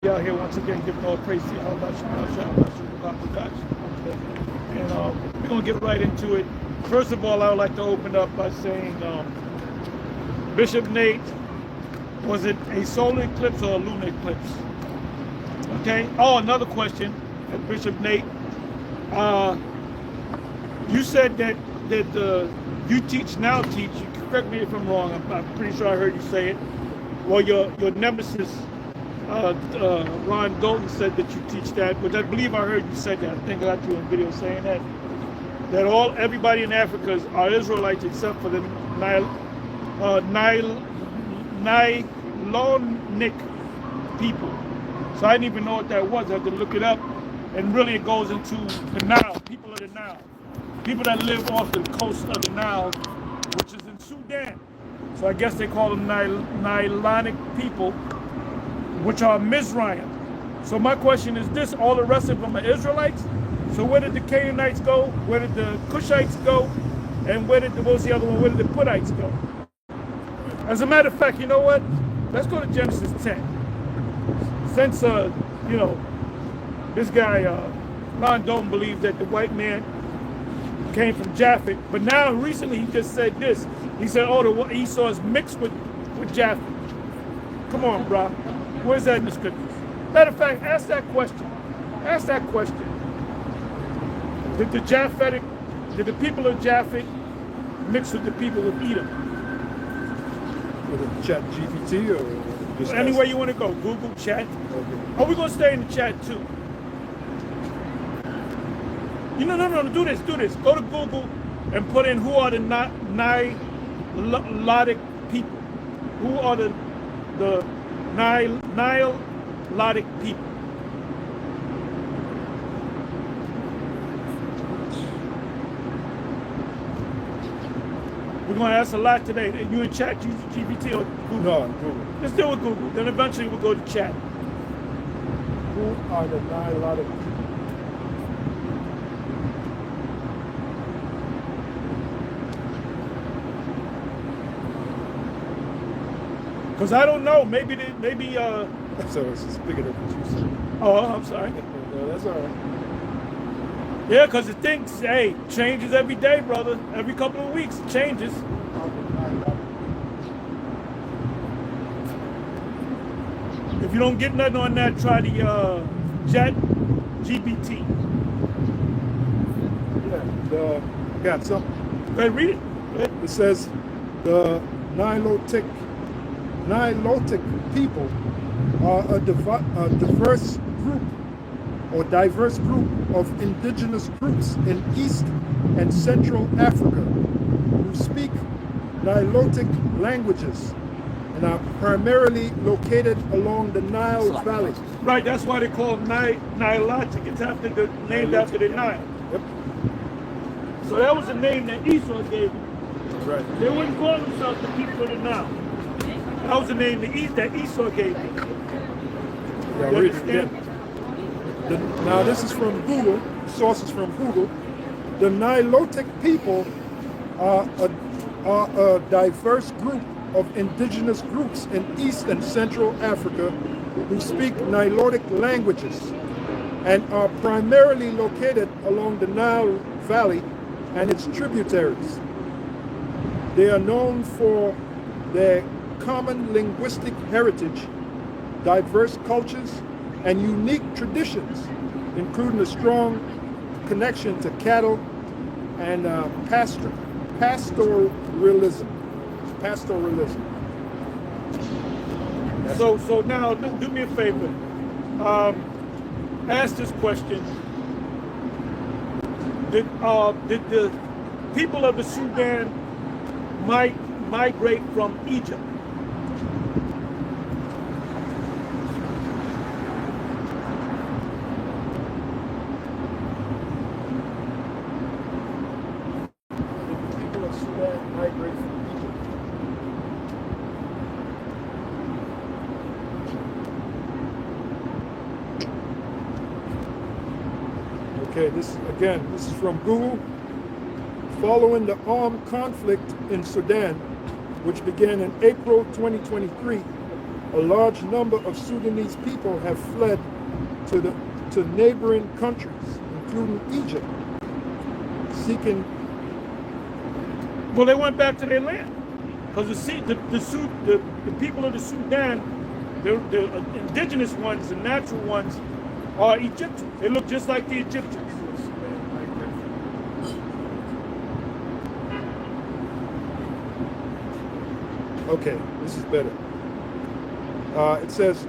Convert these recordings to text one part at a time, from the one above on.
out here once again giving all praise to Allah. And we're going to get right into it. First of all, I would like to open up by saying, Bishop Nate, was it a solar eclipse or a lunar eclipse? Okay. Oh, another question, Bishop Nate. You said that you teach now. You can correct me if I'm wrong. I'm pretty sure I heard you say it. Well, your nemesis, Ron Dalton, said that you teach that, but I believe I heard you say that. I think I got you on video saying that everybody in Africa are Israelites except for the Nilonic people. So I didn't even know what that was. I had to look it up, and really it goes into the Nile, people of the Nile, people that live off the coast of the Nile, which is in Sudan. So I guess they call them Nilonic people, which are Mizraim. So my question is this: all the rest of them are Israelites? So where did the Canaanites go? Where did the Cushites go? And what was the other one? Where did the Puttites go? As a matter of fact, you know what? Let's go to Genesis 10. Since this guy Ron Dalton believes that the white man came from Japheth, but now recently he just said this. He said, "Oh, the Esau is mixed with Japheth." Come on, bro. Where's that in the scriptures? Matter of fact, ask that question. Ask that question. Did the people of Japheth mix with the people of Edom? With a chat GPT or just anywhere you want to go, Google, chat. Okay. Oh, we're gonna stay in the chat too. No, do this. Go to Google and put in who are the Nilotic people. Who are the Nilotic people? We're going to ask a lot today. You in chat, use GPT or Google? No, Google. Let's deal with Google. Then eventually we'll go to chat. Who are the Nilotic people? Because I don't know. Maybe. So it's bigger than what you said. Oh, I'm sorry. No, that's all right. Yeah, because the thing, hey, changes every day, brother. Every couple of weeks, it changes. If you don't get nothing on that, try the Chat GPT. Yeah, got something. Go ahead, read it. Go ahead. It says the Nilotic people are a diverse group of indigenous groups in East and Central Africa who speak Nilotic languages and are primarily located along the Nile Valley. Right, that's why they call them Nilotic. It's named after the Nile. Yep. So that was the name that Esau gave them. Right. They wouldn't call themselves the people of the Nile. That was the name that Esau gave them. Yeah, read it again. Now this is from Google, sources from Google. The Nilotic people are a diverse group of indigenous groups in East and Central Africa who speak Nilotic languages and are primarily located along the Nile Valley and its tributaries. They are known for their common linguistic heritage, diverse cultures, and unique traditions, including a strong connection to cattle and pastoralism. So now, do me a favor. Ask this question: Did the people of the Sudan migrate from Egypt? Okay, this is from Google. Following the armed conflict in Sudan, which began in April 2023 a large number of Sudanese people have fled to neighboring countries, including Egypt, seeking. Well, they went back to their land because the people of the Sudan, the indigenous ones, the natural ones, are Egyptians. They look just like the Egyptians. Okay, this is better. It says,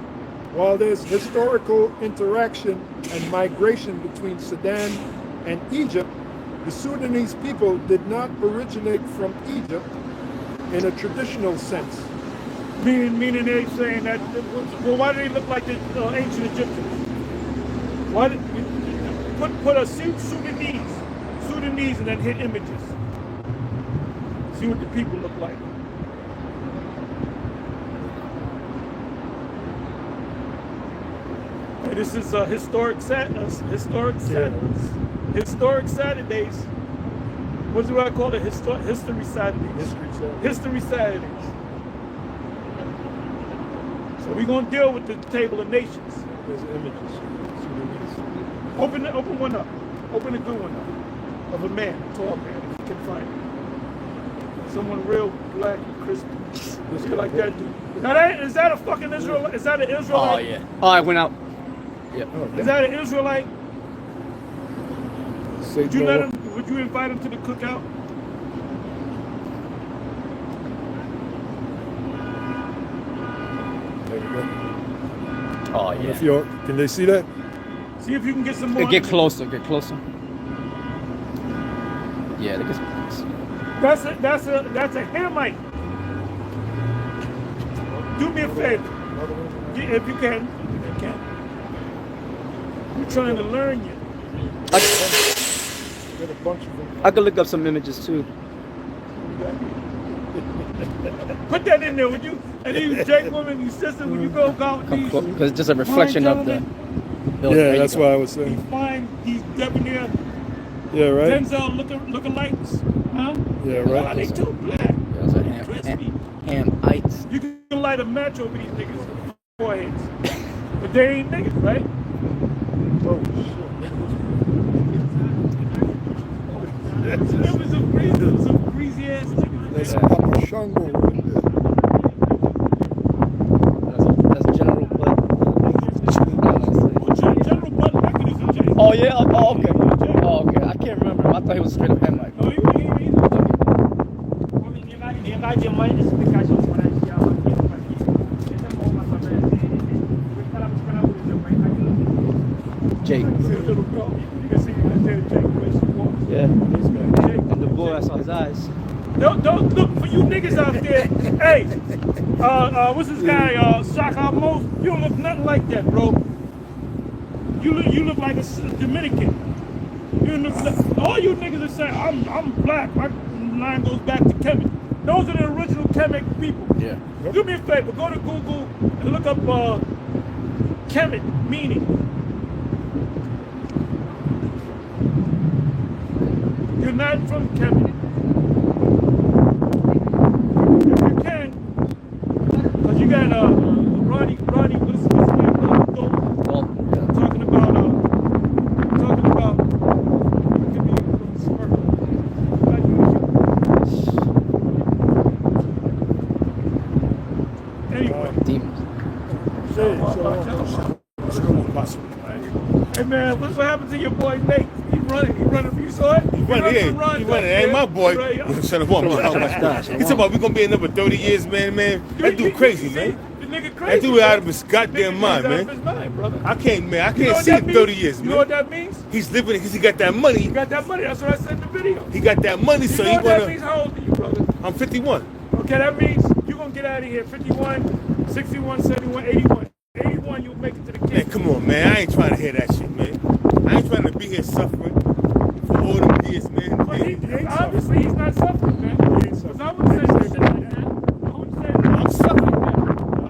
while there's historical interaction and migration between Sudan and Egypt, the Sudanese people did not originate from Egypt in a traditional sense. Meaning they're saying that, well, why do they look like the ancient Egyptians? Why did put a Sudanese and then hit images. See what the people look like. And this is historic Saturdays. What do I call it? History Saturdays. History Saturdays. So we're gonna deal with the Table of Nations. There's images. Open one up. Open a good one up. Of a man, a tall man, if you can find it. Someone real black and crispy. Like that dude. Now is that a fucking Israelite? Is that an Israelite? Oh yeah. Oh, I went out. Yep. Is that an Israelite? Would you let him? Would you invite him to the cookout? There you go. Oh yeah. If you're, can they see that? See if you can get some more. Get closer. Get closer. Yeah, look at that's a Hamite. Do me a favor, if you can. We're trying to learn you. Get a bunch of them. I could look up some images too. Put that in there, would you? And you, Jake, woman, you sister, when you go out with these. Because it's just a reflection of the. Yeah, that's why I was saying. You find these debonair right? Denzel lookalikes, huh? Yeah, right. Oh, they too black. Yeah, it's a Hamites. You can light a match over these niggas' foreheads. But they ain't niggas, right? Oh, shit. It was some greasy ass niggas. That's Papa Shango in there. That's General Bud. General Bud mechanism, Jay. Oh yeah. Oh okay. Oh okay. I can't remember. I thought he was straight up Hamite. No, you ain't either. Jake. You can see right there, Jake. Yeah. And the boy, I saw his eyes. Don't look for you niggas out there. Hey, what's this guy? Shaka Most. You don't look nothing like that, bro. You look like a Dominican. You look. All you niggas are saying I'm black. My line goes back to Kemet. Those are the original Kemet people. Yeah. Do me a favor. Go to Google and look up Kemet meaning. You're not from Kemet. If you can, because you got Ronnie, what's his name? Talking about, give me a smirk. Anyway. Demons. Hey man, what's what happened to your boy Nate? He running. You saw it? He running. Ain't my boy. Yeah. Shut up, man. He talking about we gonna be in there for 30 years, man. That dude crazy, man. The nigga crazy. That dude out of his goddamn mind, man. I can't see him 30 years, man. You know what that means? He's living because he got that money. He got that money. That's what I said in the video. He got that money, so you know he what that wanna. means? How old are you, brother? I'm 51. Okay, that means you're gonna get out of here. 51, 61, 71, 81. 81, you'll make it to the king. Man, come on, man. I ain't trying to hear that shit, man. I ain't trying to be here suffering for all them years, man. But obviously he's not suffering, man. Because I wouldn't say some shit like that. I wouldn't say that. I'm suffering, man.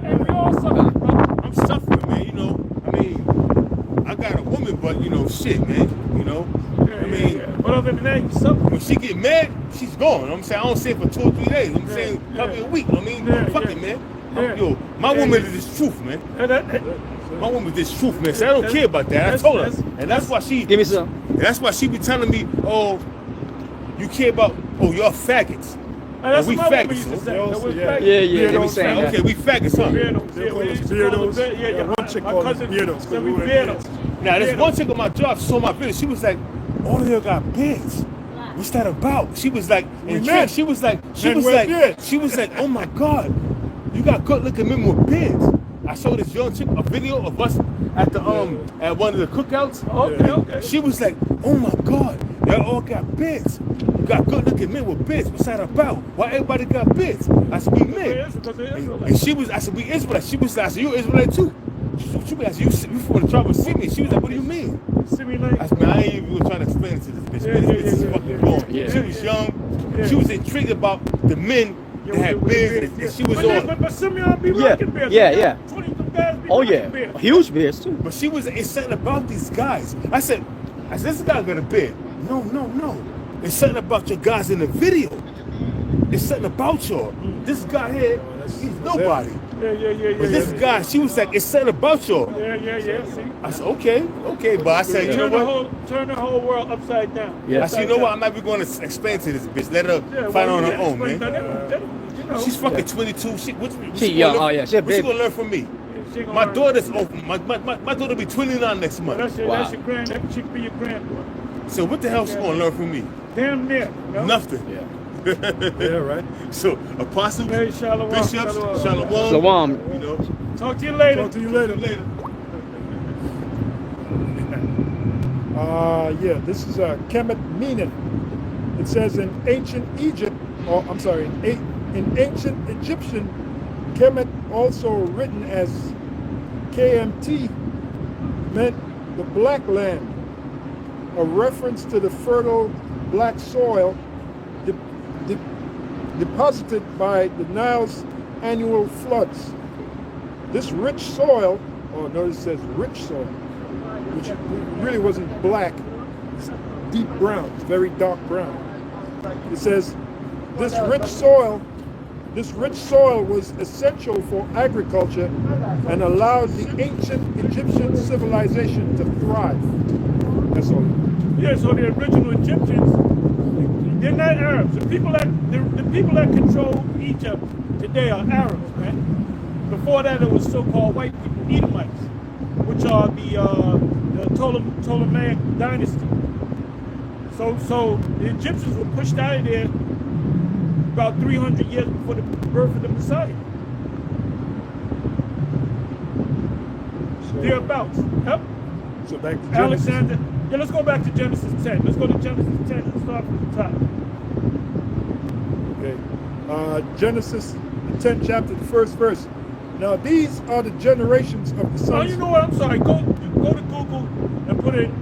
Hey, we all suffering, brother. I'm suffering, man. You know, I mean, I got a woman, but you know, shit, man. You know, But other than that, you suffering. when she get mad, she's gone. I'm saying I don't see it for 2 or 3 days. I'm saying probably a week. I mean, fuck it, man. Yo, my woman is this truth, man. My woman is this truth, man. So I don't care about that. I told her, and that's why she. Give me some. And that's why she be telling me, oh, you care about, oh, y'all faggots. That's we what my woman faggots. used to So. say. Yeah. They be saying that. Okay, we faggots, huh? Beardos. One chick called us beardos. So we beardos. Now, this one chick on my job saw my video. She was like, all of y'all got beards. What's that about? She was like, she was like, oh my God, you got good looking men with beards. I showed this young chick a video of us at the at one of the cookouts. Okay. She was like, oh my God, y'all all got beards. You got good looking men with beards. What's that about? Why everybody got beards? I said, we men. And she was, I said, we Israelites. She was like, I said, you Israelite too? She was like, you from the tribe of Simeon. She was like, what do you mean? I said, man, I ain't even trying to explain it to this bitch. This is fucking wrong. Yeah. She was young. She was intrigued about the men that had beards, and she was on. But Simeon be rocking beards. 20 guys be rocking beards. Huge beards too. But she was, it's something about these guys. I said, this guy got a beard. No. It's something about your guys in the video. It's something about y'all. This guy here, he's nobody. Yeah. But this guy, she was like, it's something about y'all. Yeah. See? I said, okay. But I said, you know what? Turn the whole world upside down. Yeah. I said, you know what? I'm not even going to explain to this bitch. Let her find on her own, man. She's fucking 22. She young. Oh yeah, she a What she baby. gonna learn from me? My daughter's open. My daughter be 29 next month. That's your grand. That chick be your granddaughter. So what the hell she gonna learn from me? Damn near. No? Nothing. Yeah. Yeah, right. So apostle, Hey, shalom. bishops, shalom. Shalom. You know. Talk to you later. Talk to you later. This is Kemet Menon. It says in ancient Egypt, in ancient Egyptian, Kemet, also written as KMT, meant the black land, a reference to the fertile black soil deposited by the Nile's annual floods. This rich soil, notice it says rich soil, which really wasn't black, it's deep brown, very dark brown. It says this rich soil was essential for agriculture and allowed the ancient Egyptian civilization to thrive. That's all. Yeah, so the original Egyptians, they're not Arabs. The people that control Egypt today are Arabs, man. Before that, it was so-called white people, Edomites, which are the Ptolemaic dynasty. So the Egyptians were pushed out of there about 300 years before the birth of the Messiah. Thereabouts. Yep. So back to Genesis. Alexander. Yeah, let's go back to Genesis 10. Let's go to Genesis 10 and start from the top. Okay. Genesis, the 10th chapter, the first verse. Now these are the generations of the sons. Oh, you know what? I'm sorry. Go to Google and put in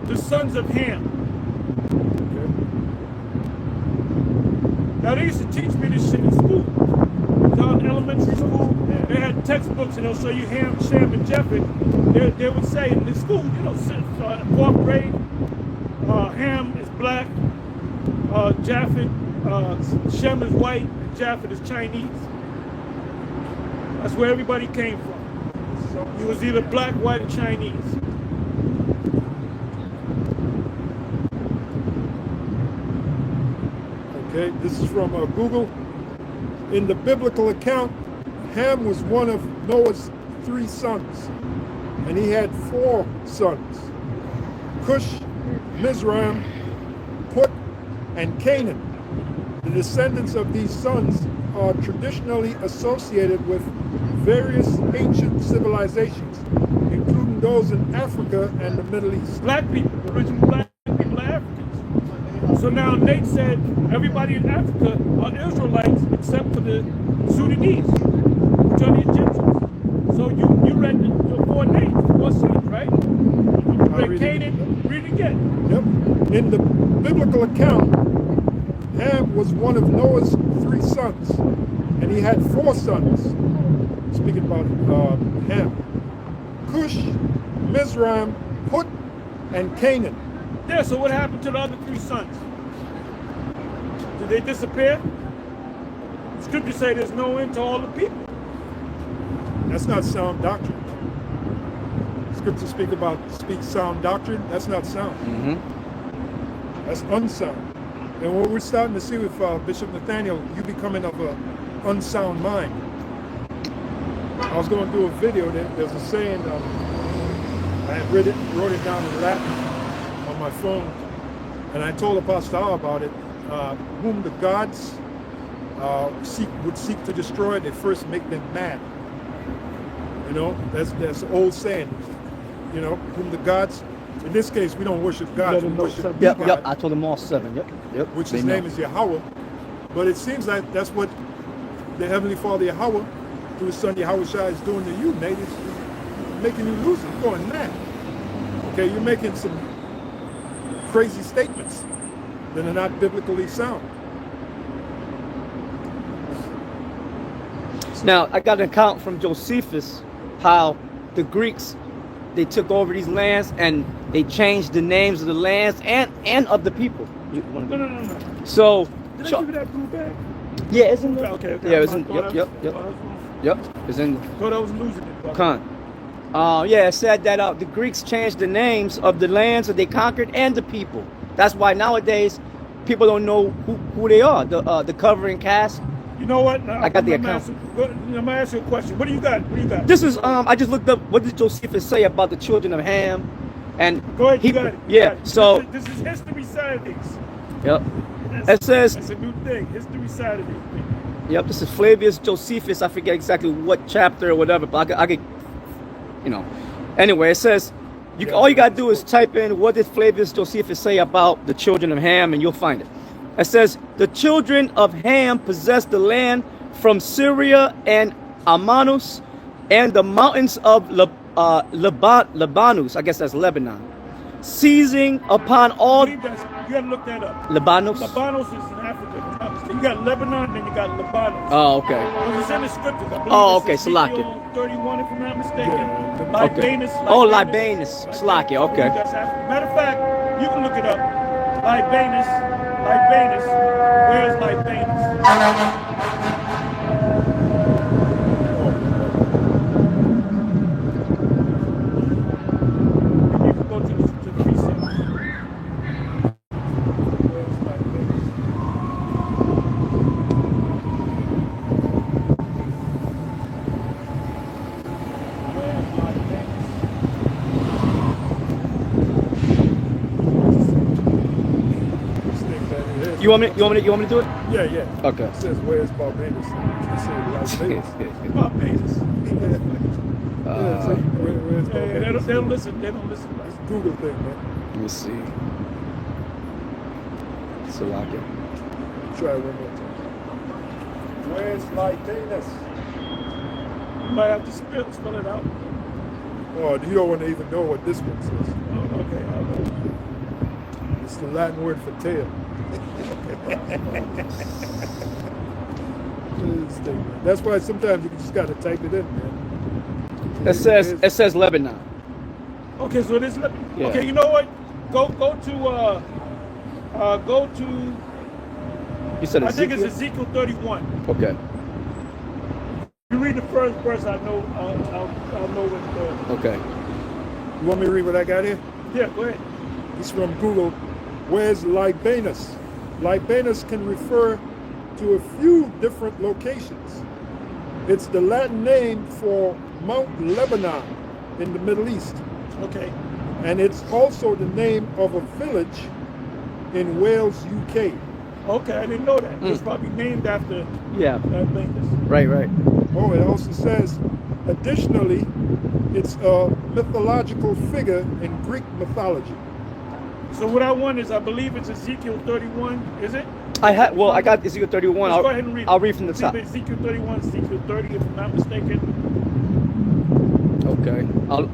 the sons of Ham. Okay. Now they used to teach me this shit in school. In elementary school, they had textbooks and they'll show you Ham, Shem, and Japheth. They would say in the school, you know, 4th grade, Ham is black, Japheth, Shem is white, and Japheth is Chinese. That's where everybody came from. So it was either black, white, or Chinese. Okay, this is from Google. In the biblical account, Ham was one of Noah's 3 sons, and he had 4 sons: Cush, Mizraim, Put, and Canaan. The descendants of these sons are traditionally associated with various ancient civilizations, including those in Africa and the Middle East. Black people, original black people are Africans. So now Nate said everybody in Africa are Israelites except for the Sudanese, which are the Egyptians. So you read the 4 names, 4 sons, right? You read Canaan, read it again. Yep. In the biblical account, Ham was one of Noah's 3 sons, and he had 4 sons. Speaking about Ham: Cush, Mizraim, Put, and Canaan. Yeah, so what happened to the other 3 sons? Did they disappear? Scripture say there's no end to all the people. That's not sound doctrine. Scripture speak sound doctrine. That's not sound. That's unsound. And what we're starting to see with Bishop Nathaniel, you becoming of an unsound mind. I was going to do a video. There's a saying. I had wrote it down in Latin on my phone, and I told Apostle Al about it. Whom the gods would seek to destroy, they first make them mad. You know, that's an old saying. You know, whom the gods. In this case, we don't worship God. We worship Yep, God, yep. I told them all 7. Yep. which his name is Yahweh. But it seems like that's what the Heavenly Father Yahweh, through his son Yahweh Shai, is doing to you, Nate. It's making you lose it. You're going mad. Okay, you're making some crazy statements that are not biblically sound. Now, I got an account from Josephus how the Greeks, they took over these lands and they changed the names of the lands and of the people. No. So, Did I give you that blue bag? yeah, it's in there. Okay. Yeah, it's in. Yep. It's in. Thought I was losing it. Con. Yeah, it said that the Greeks changed the names of the lands that they conquered and the people. That's why nowadays people don't know who they are. The covering cast. You know what? Now, I got the account. I'm gonna ask you a question. What do you got? This is I just looked up what did Josephus say about the children of Ham, and Go ahead. he, You got it. yeah. So this is History Saturdays. yep. It says It's a new thing. History Saturday. yep. This is Flavius Josephus. I forget exactly what chapter or whatever, but I could you know. Anyway, it says all you gotta do is type in what did Flavius Josephus say about the children of Ham, and you'll find it. It says the children of Ham possessed the land from Syria and Amanus and the mountains of Lebanus. I guess that's Lebanon. Seizing upon all You gotta look that up. Lebanus. Lebanos is in Africa. You got Lebanon, then you got Lebanos. Oh, okay. It's in the scriptures. I believe Oh, it's okay, Ezekiel Salakia. 31, if I'm not mistaken. Yeah. Libanus. Oh, Libanus. Salakia. Okay. That's Africa. Matter of fact, you can look it up. Libanus. Where's Libanus? You can go to the precinct. Where's Libanus? Where's Libanus? You want me to do it? Yeah. Okay. It says, where's Barbados? It says, Barbados. Barbados. Where's They Barbados? don't listen. They don't listen. It's a Google thing, man. Let me see. Salakia. Try it one more time. Where's Libanus? You might have to spell it out. Oh, you don't want to even know what this one says. Oh, okay. It's the Latin word for tail. That's why sometimes you just gotta type it in, man. It says Lebanon. Okay, so this. Yeah. Okay, you know what? Go to. You said I think it's Ezekiel? Ezekiel 31. Okay. You read the first verse. I know. I'll know what. Okay. You want me to read what I got here? Yeah, go ahead. It's from Google. Where's Libanus? Libanus can refer to a few different locations. It's the Latin name for Mount Lebanon in the Middle East. Okay. And it's also the name of a village in Wales, UK. Okay, I didn't know that. It's probably named after Yeah. Libanus. Right. Oh, it also says, additionally, it's a mythological figure in Greek mythology. So what I want is, I believe it's Ezekiel 31. Is it? I got Ezekiel 31. Let's go ahead and read it. I'll read from the It's top. either Ezekiel 31, Ezekiel 30, if I'm not mistaken. Okay.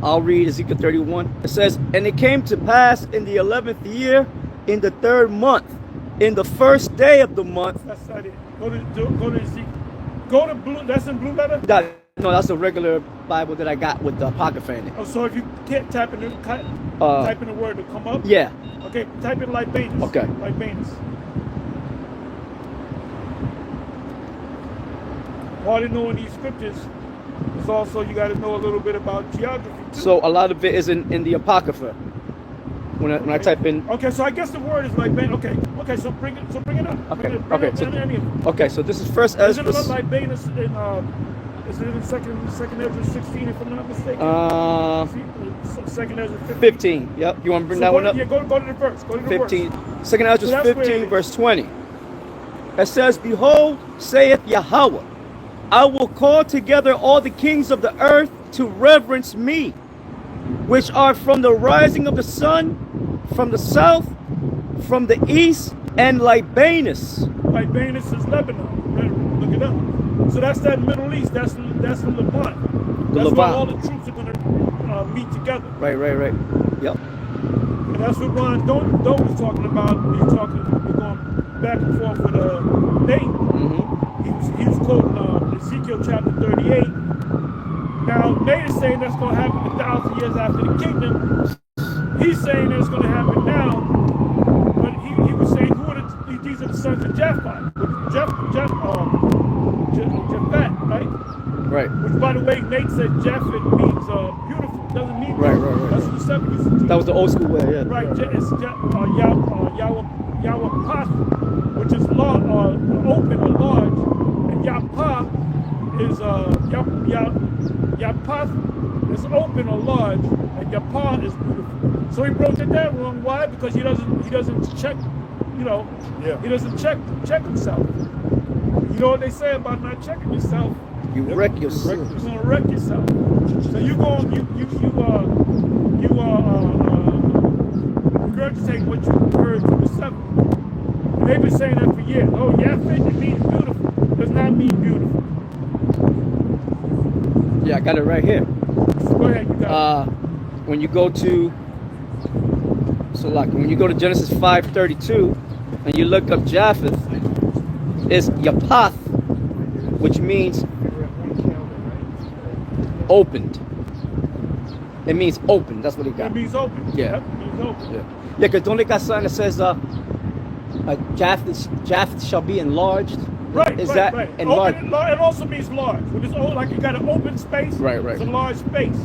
I'll read Ezekiel 31. It says, and it came to pass in the 11th year, in the 3rd month, in the 1st day of the month. That's not it. Go to Ezekiel. Go to blue. That's in blue letter. No, that's a regular Bible that I got with the apocrypha in it. Oh, so if you can't type in the word to come up. Yeah. Okay, type in Libanus. Okay. Libanus. part of knowing these scriptures is also you got to know a little bit about geography too. So a lot of it is in the Apocrypha. When I type in. Okay, so I guess the word is like okay, so bring it up. Okay, Bring okay, it so, up any of them. okay, so this is First Is it Ezra. not like Banus in is it in second Ezra 16 if I'm not mistaken? Second Ezra 15. Yep. You want to bring that one up? Yeah, go to the verse. Go to the 15. verse. Second Ezra So that's 15, where- verse 20. It says, "Behold, saith Yahweh, I will call together all the kings of the earth to reverence me, which are from the rising of the sun, from the south, from the east, and Libanus." Libanus is Lebanon. Look it up. So that's that Middle East. That's the Levant. That's Levant. where all the troops are going to meet together. Right. Yep. And that's what Ron Doe was talking about. We're going back and forth with Nate. Mm-hmm. He was quoting Ezekiel chapter 38. Now Nate is saying that's going to happen 1,000 years after the kingdom. He's saying it's going to happen now. But he was saying these are the sons of Japhet, right? Right. Which, by the way, Nate said Japhet means beautiful. It doesn't mean Right. That's what the 70s. That was the old school way, yeah. Right. It's Yahweh, which is open or large, and Yapah is Yapath is open or large, and Yapah is beautiful. So he broke it down wrong. Why? Because he doesn't check. He doesn't check himself. You know what they say about not checking yourself? You wreck yourself. You're gonna wreck yourself. So you regurgitate what you heard from the seven. And they've been saying that for years. Oh, Yaphet, it means beautiful. It does not mean beautiful. Yeah, I got it right here. Go ahead, you got it. When you go to Genesis 5:32 and you look up Japheth, it's Yapath, which means opened. It means open. That's what it got. It means open. Yeah. It means open. Yeah, because don't they got something that says Japheth shall be enlarged? Right. Is right, that right. enlarged? Open, it also means large. When it's like you got an open space, Right. it's a large space.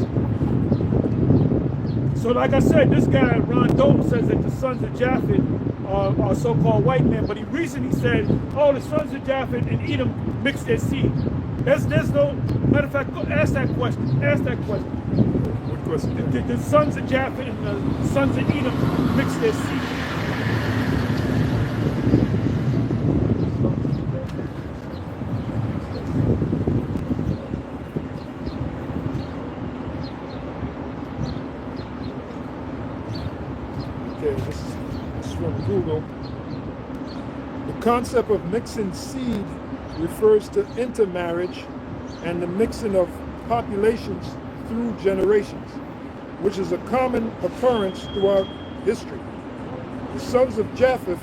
So like I said, this guy, Ron Dalton, says that the sons of Japhet are so-called white men, but he recently said, oh, the sons of Japhet and Edom mixed their seed. There's no, matter of fact, go ask that question. Ask that question. What question? The sons of Japhet and the sons of Edom mixed their seed. Okay, this is from Google. The concept of mixing seed refers to intermarriage and the mixing of populations through generations, which is a common occurrence throughout history. The sons of Japheth,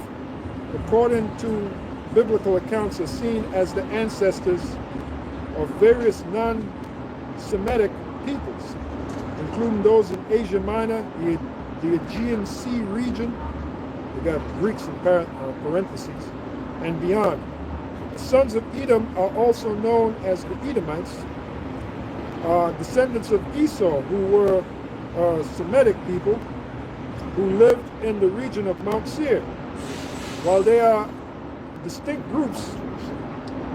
according to biblical accounts, are seen as the ancestors of various non-Semitic peoples, including those in Asia Minor, the Aegean Sea region, they got Greeks in parentheses, and beyond. The sons of Edom are also known as the Edomites, descendants of Esau, who were Semitic people who lived in the region of Mount Seir. While they are distinct groups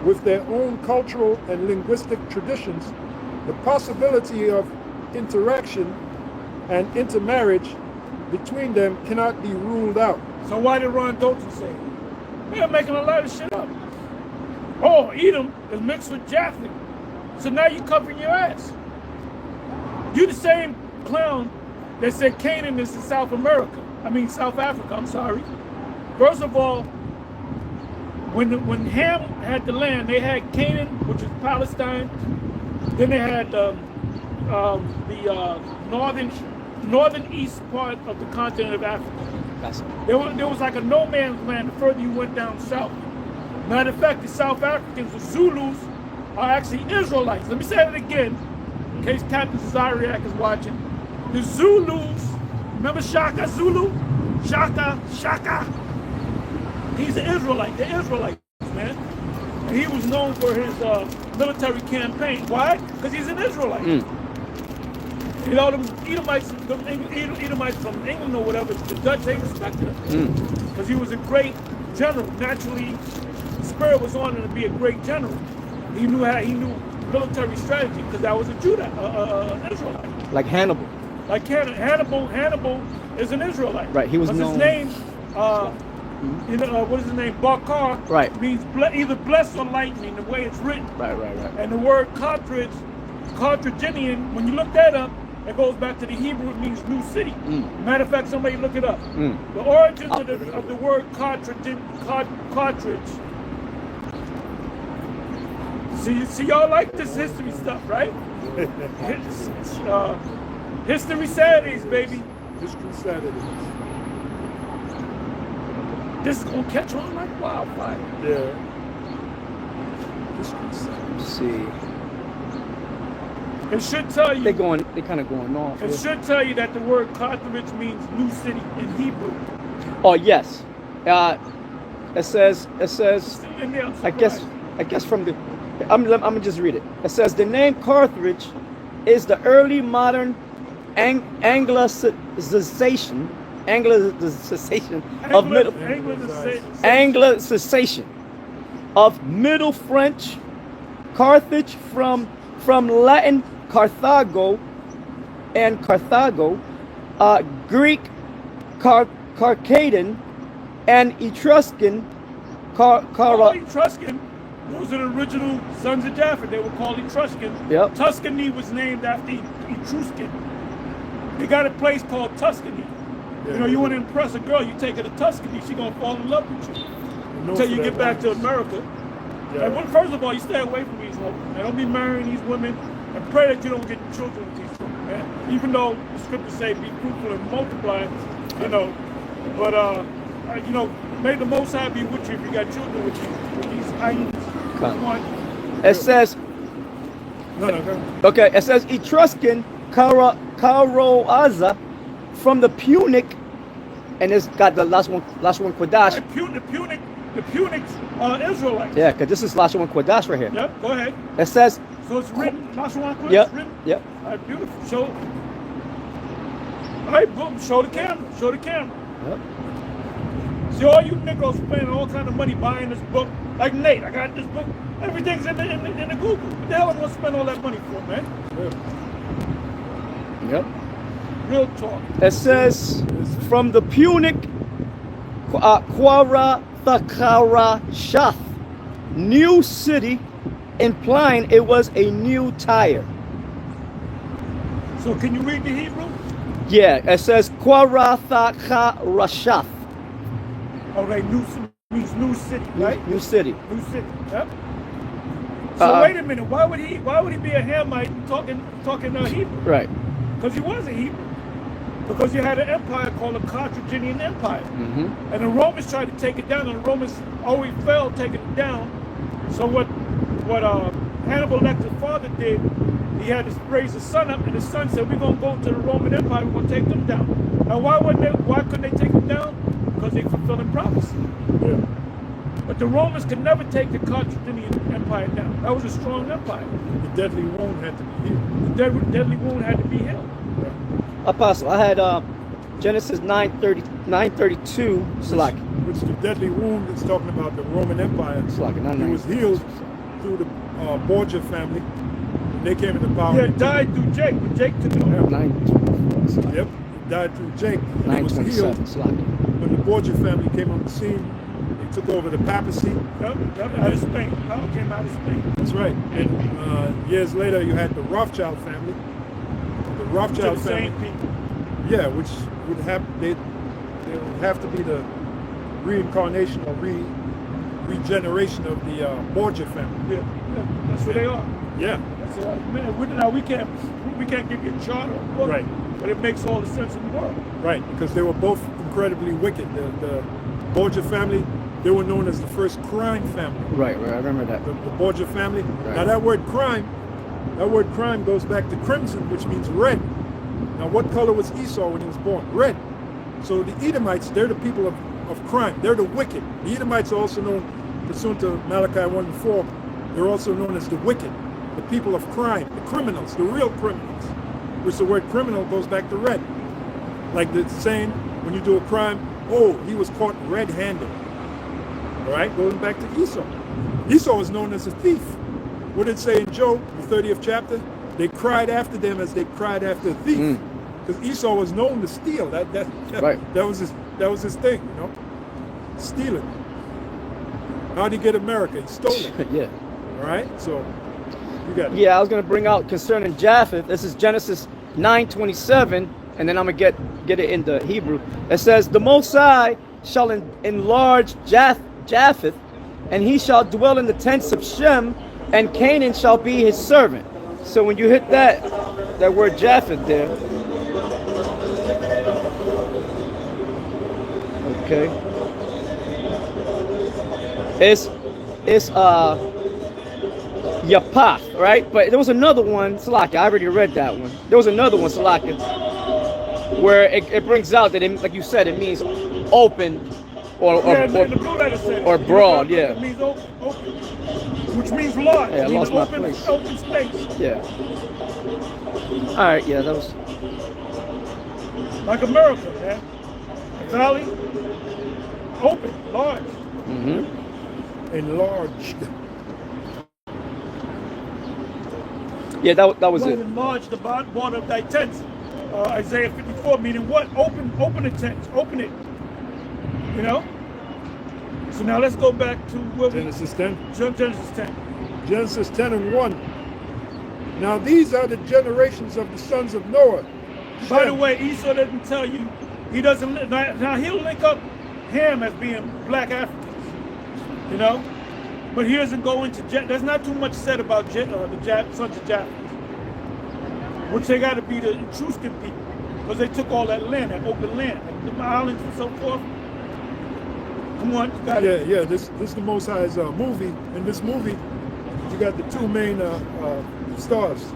with their own cultural and linguistic traditions, the possibility of interaction and intermarriage between them cannot be ruled out. So why did Ron Dalton say it? They're making a lot of shit up. Oh, Edom is mixed with Japhet. So now you're covering your ass. You the same clown that said Canaan is in South Africa, I'm sorry. First of all, when Ham had the land, they had Canaan, which is Palestine. Then they had the northern east part of the continent of Africa. There was like a no man's land the further you went down south. Matter of fact, the South Africans, the Zulus, are actually Israelites. Let me say it again, in case Captain Zariak is watching. The Zulus, remember Shaka Zulu? Shaka. He's an Israelite. They're Israelites, man. And he was known for his military campaign. Why? Because he's an Israelite. You know, them Edomites from England or whatever, the Dutch, they respected him. Because he was a great general. Naturally, the spirit was on him to be a great general. He knew military strategy because that was a Judah, an Israelite. Like Hannibal. Like Hannibal is an Israelite. Right, he was known. His name, what is his name? Bakar. Right. Means either blessed or lightning, the way it's written. Right. And the word Carthaginian, when you look that up, it goes back to the Hebrew, it means new city. Matter of fact, somebody look it up. The origins of the word cartridge. See, y'all like this history stuff, right? History Saturdays, baby. History Saturdays. This is gonna catch on like wildfire. Yeah. History Saturdays. Let's see. It should tell you. They kind of going off. It should tell you that the word Carthage means new city in Hebrew. Oh yes. It says. In there, I guess from the. I'm gonna just read it. It says the name Carthage is the early modern Anglicization of Middle French Carthage from Latin Carthago and Carthago, Greek Carcadian and Etruscan Etruscan. Those are the original sons of Japheth. They were called Etruscans. Yep. Tuscany was named after Etruscan. They got a place called Tuscany. Yeah, you know, you want to impress a girl, you take her to Tuscany, she's gonna fall in love with you. Until you get back to America. Yeah. And first of all, you stay away from these women. And don't be marrying these women, and pray that you don't get children with these women, man. Even though the scriptures say be fruitful and multiply, you know. But you know, may the Most High be with you if you got children with these hyenas. It says. No, go ahead. Okay, it says Etruscan Caroaza from the Punic, and it's got the last one Quadash. The Punics are Israelites. Yeah, because this is last one Quadash right here. Yep, go ahead. It says. So it's written, Lashon Kodesh, Yep. written? Yep. All right, beautiful. All right, boom, show the camera. Yep. See, all you Negroes spending all kind of money buying this book. Like Nate, I got this book. Everything's in the Google. What the hell am I gonna spend all that money for, man? Yep. Real talk. It says from the Punic Shath, new city, implying it was a new Tyre. So can you read the Hebrew? Yeah, it says Rashath. All right, means new city, right? New city. New city. Yep. So wait a minute. Why would he be a Hamite talking Hebrew? Right. Because he was a Hebrew. Because you had an empire called the Carthaginian Empire. And the Romans tried to take it down, and the Romans always failed taking it down. So what Hannibal Lecter's father did, he had to raise his son up, and his son said, we're going to go to the Roman Empire, we're going to take them down. Now why couldn't they take them down? Because they fulfilling prophecy. Yeah. But the Romans could never take the Carthaginian Empire down. That was a strong empire. The deadly wound had to be healed. The deadly wound had to be healed. Apostle, I had Genesis 9:32. Which the deadly wound is talking about the Roman Empire. It was healed through the Borgia family. And they came into power. Yeah, it died through Jake, but Jake took it over. Yep, it died through Jake. And it was 9:27. when the Borgia family came on the scene. They took over the papacy. Yep, out of Spain. Power came out of Spain. That's right. And years later, you had the Rothschild family. The Rothschild family. Same people. Yeah, which would have they would have to be the reincarnation or regeneration of the Borgia family. Yeah, that's what they are. Yeah. That's what, man, we can't give you a charter or book, Right. but it makes all the sense in the world. Right, because they were both incredibly wicked. The Borgia family, they were known as the first crime family. Right, I remember that. The Borgia family. Right. Now that word crime goes back to crimson, which means red. Now what color was Esau when he was born? Red. So the Edomites, they're the people of crime. They're the wicked. The Edomites are also known, pursuant to Malachi 1:4, They're also known as the wicked, the people of crime, the criminals, the real criminals, which the word criminal goes back to red. Like the saying, when you do a crime, oh, he was caught red-handed. All right, going back to Esau. Esau was known as a thief. What did it say in Job, the 30th chapter? They cried after them as they cried after a thief. Because Esau was known to steal. That was his thing, you know? Stealing. How'd he get America? He stole it. Yeah. All right, so you got it. Yeah, I was going to bring out concerning Japheth. This is Genesis 9:27, and then I'm going to get it into Hebrew. It says, the Most High shall enlarge Japheth, and he shall dwell in the tents of Shem, and Canaan shall be his servant. So when you hit that word Japheth there, okay, it's Yapath, right? But there was another one, Salaka. I already read that one. There was another one, Salaka, where it brings out that, like you said, it means open or broad. Yeah. It means open, which means large. Yeah, I lost my place. Open space. Yeah. All right. Yeah, that was like America, man. Valley, open, large. Enlarged. Yeah, that was Well, it. enlarge the border of thy tents. Isaiah 54, meaning what? Open the tents, open it. You know? So now let's go back to Genesis 10. Genesis 10. Genesis 10 and 1. Now these are the generations of the sons of Noah. By the Shem. way, Esau doesn't tell you, he doesn't, now he'll link up Ham as being black Africans, you know? But he doesn't go into, there's not too much said about the sons of Japheth, which they got to be the Etruscan people, because they took all that land, that open land, the islands and so forth. Come on, you got it. Yeah, this is the Most High's movie. In this movie, you got the two main stars,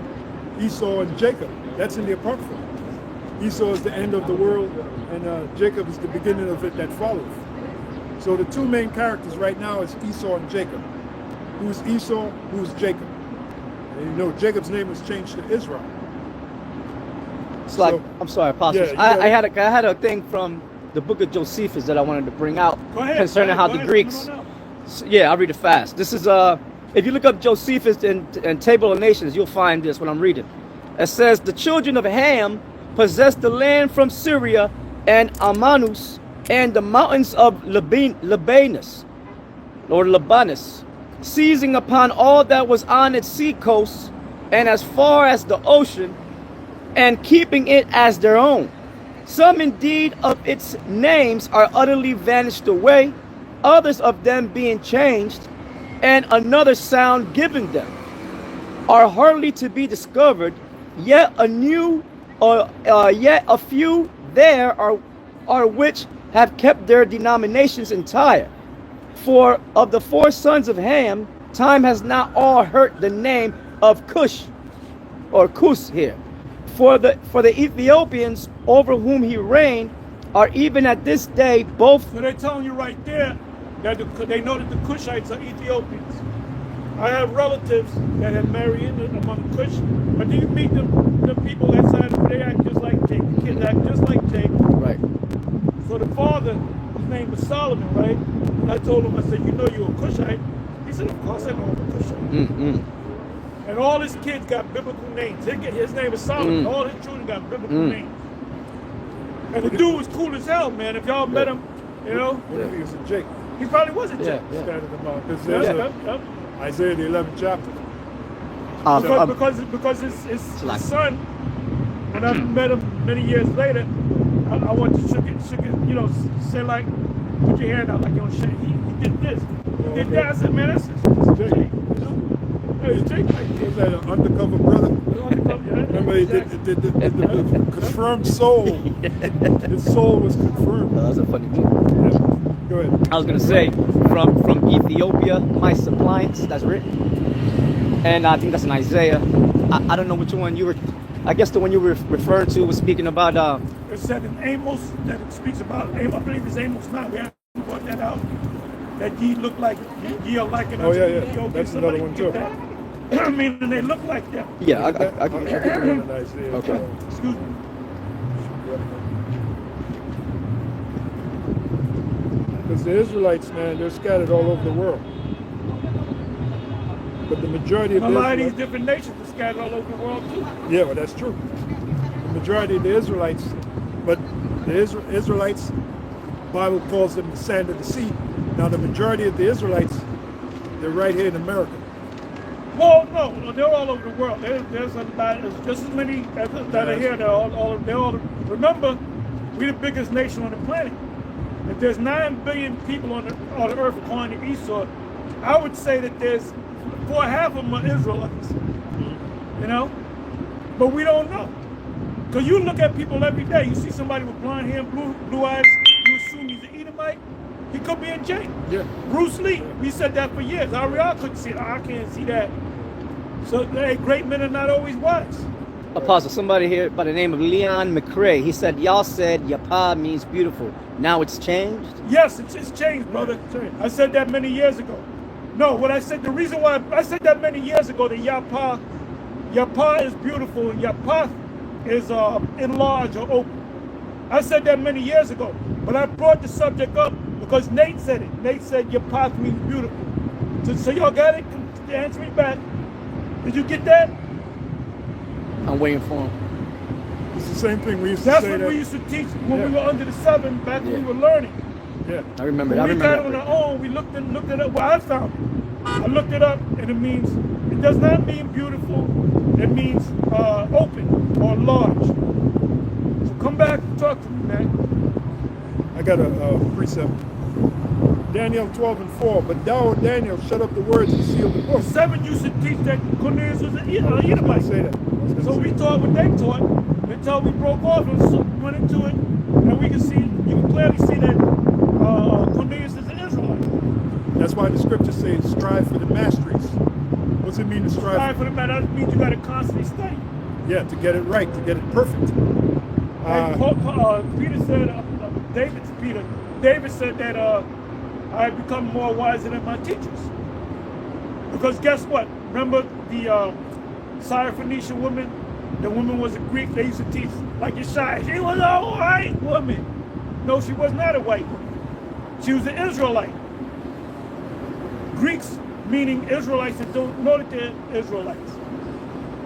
Esau and Jacob. That's in the Apocrypha. Esau is the end of the world, and Jacob is the beginning of it that follows. So the two main characters right now is Esau and Jacob. Who's Esau? Who's Jacob? And you know Jacob's name was changed to Israel. It's like, I'm sorry, apostles. Yeah, I had a thing from the book of Josephus that I wanted to bring out concerning how the Greeks. Yeah, I'll read it fast. This is if you look up Josephus and Table of Nations, you'll find this when I'm reading. It says the children of Ham possessed the land from Syria and Amanus and the mountains of Libanus, or Libanus, seizing upon all that was on its sea coast and as far as the ocean, and keeping it as their own. Some indeed of its names are utterly vanished away, others of them being changed, and another sound given them, are hardly to be discovered, yet yet a few there are which have kept their denominations entire. For of the four sons of Ham, time has not all heard the name of Cush, or Kus here. For the Ethiopians over whom he reigned are even at this day both. So they're telling you right there that they know that the Cushites are Ethiopians. I have relatives that have married in among Cush, but do you meet the people that side of they act just like Jake. The kids act just like Jake. Right. So the father, his name was Solomon, right? And I told him, I said, you know you're a Cushite? He said, of course I know I'm a Cushite. And all his kids got biblical names. His name is Solomon. All his children got biblical names. And the dude was cool as hell, man. If y'all met him, you know. What if he was a Jacob? He probably was a Jake. Scattered them out. Because there's Isaiah the 11th chapter. Because his son, when I met him many years later, I want to shook it, you know, say like, put your hand out like you're on shake. He did this. He did that. I said, man, that's Jake. You know? It's Jake right there. Was that an undercover brother? Remember he did the confirmed soul. His soul was confirmed. That was a funny thing. Yeah. Go ahead. I was gonna say from Ethiopia, my suppliance. That's written, and I think that's in Isaiah. I don't know which one you were. I guess the one you were referring to was speaking about. It said in Amos that it speaks about. I believe it's Amos 9. We haven't brought that out. that ye look like, ye are like Oh, yeah, yeah. Ethiopians. That's Somebody another one, get too. that. Meaning they look like them. Yeah, I I'll get give it. you one in Isaiah. Okay. Excuse me. Because the Israelites, man, they're scattered all over the world. But the majority of A the lot of these Israelites, different nations are scattered all over the world too. yeah, well, that's true. The majority of the Israelites, but the Israelites, Bible calls them the sand of the sea. Now, the majority of the Israelites, they're right here in America. Well, no, they're all over the world. There's a lot, there's just as many as that are here. They're all. Remember, we're the biggest nation on the planet. If there's 9 billion people on the earth, according to Esau, I would say that there's 4.5 of them are Israelites. You know, but we don't know. Because you look at people every day. You see somebody with blonde hair and blue eyes, you assume he's an Edomite. He could be in jail. Yeah. Bruce Lee, we said that for years. Ariel couldn't see it. I can't see that. So hey, great men are not always wise. Apostle, somebody here by the name of Leon McCrae, he said, y'all said Yapa means beautiful. Now it's changed? Yes, it's changed, brother. I said that many years ago. No, what I said, the reason why I said that many years ago, that Yapa is beautiful and Yapa is enlarged or open. I said that many years ago, but I brought the subject up because Nate said it. Nate said Yapa means beautiful. So y'all got it? Answer me back. Did you get that? I'm waiting for him. It's the same thing we used to That's say what that. we used to teach when Yeah. we were under the 7, back when we were learning. Yeah. I remember. When I we remember. got on our own, we looked it up. Well, I found it. I looked it up, and it means, it does not mean beautiful. It means open or large. So come back and talk to me, man. I got a precept. Daniel 12:4. But thou, O Daniel, shut up the words and seal the book. 7 used to teach that Cornelius was an I was gonna Edomite. say that. I was gonna So say we that. taught what they taught until we broke off and went into it, and we can see, you can clearly see that Cornelius is an Israelite. That's why the scriptures say, strive for the masteries. What's it mean to strive? Strive for the matter, that means you got to constantly study. Yeah, to get it right, to get it perfect. And Peter said, David said that I have become more wiser than my teachers. Because guess what? Remember the Syrophoenician woman? The woman was a Greek. They used to teach like Yeshua. She was a white woman. No, she was not a white woman. She was an Israelite. Greeks, meaning Israelites that don't know that they're Israelites.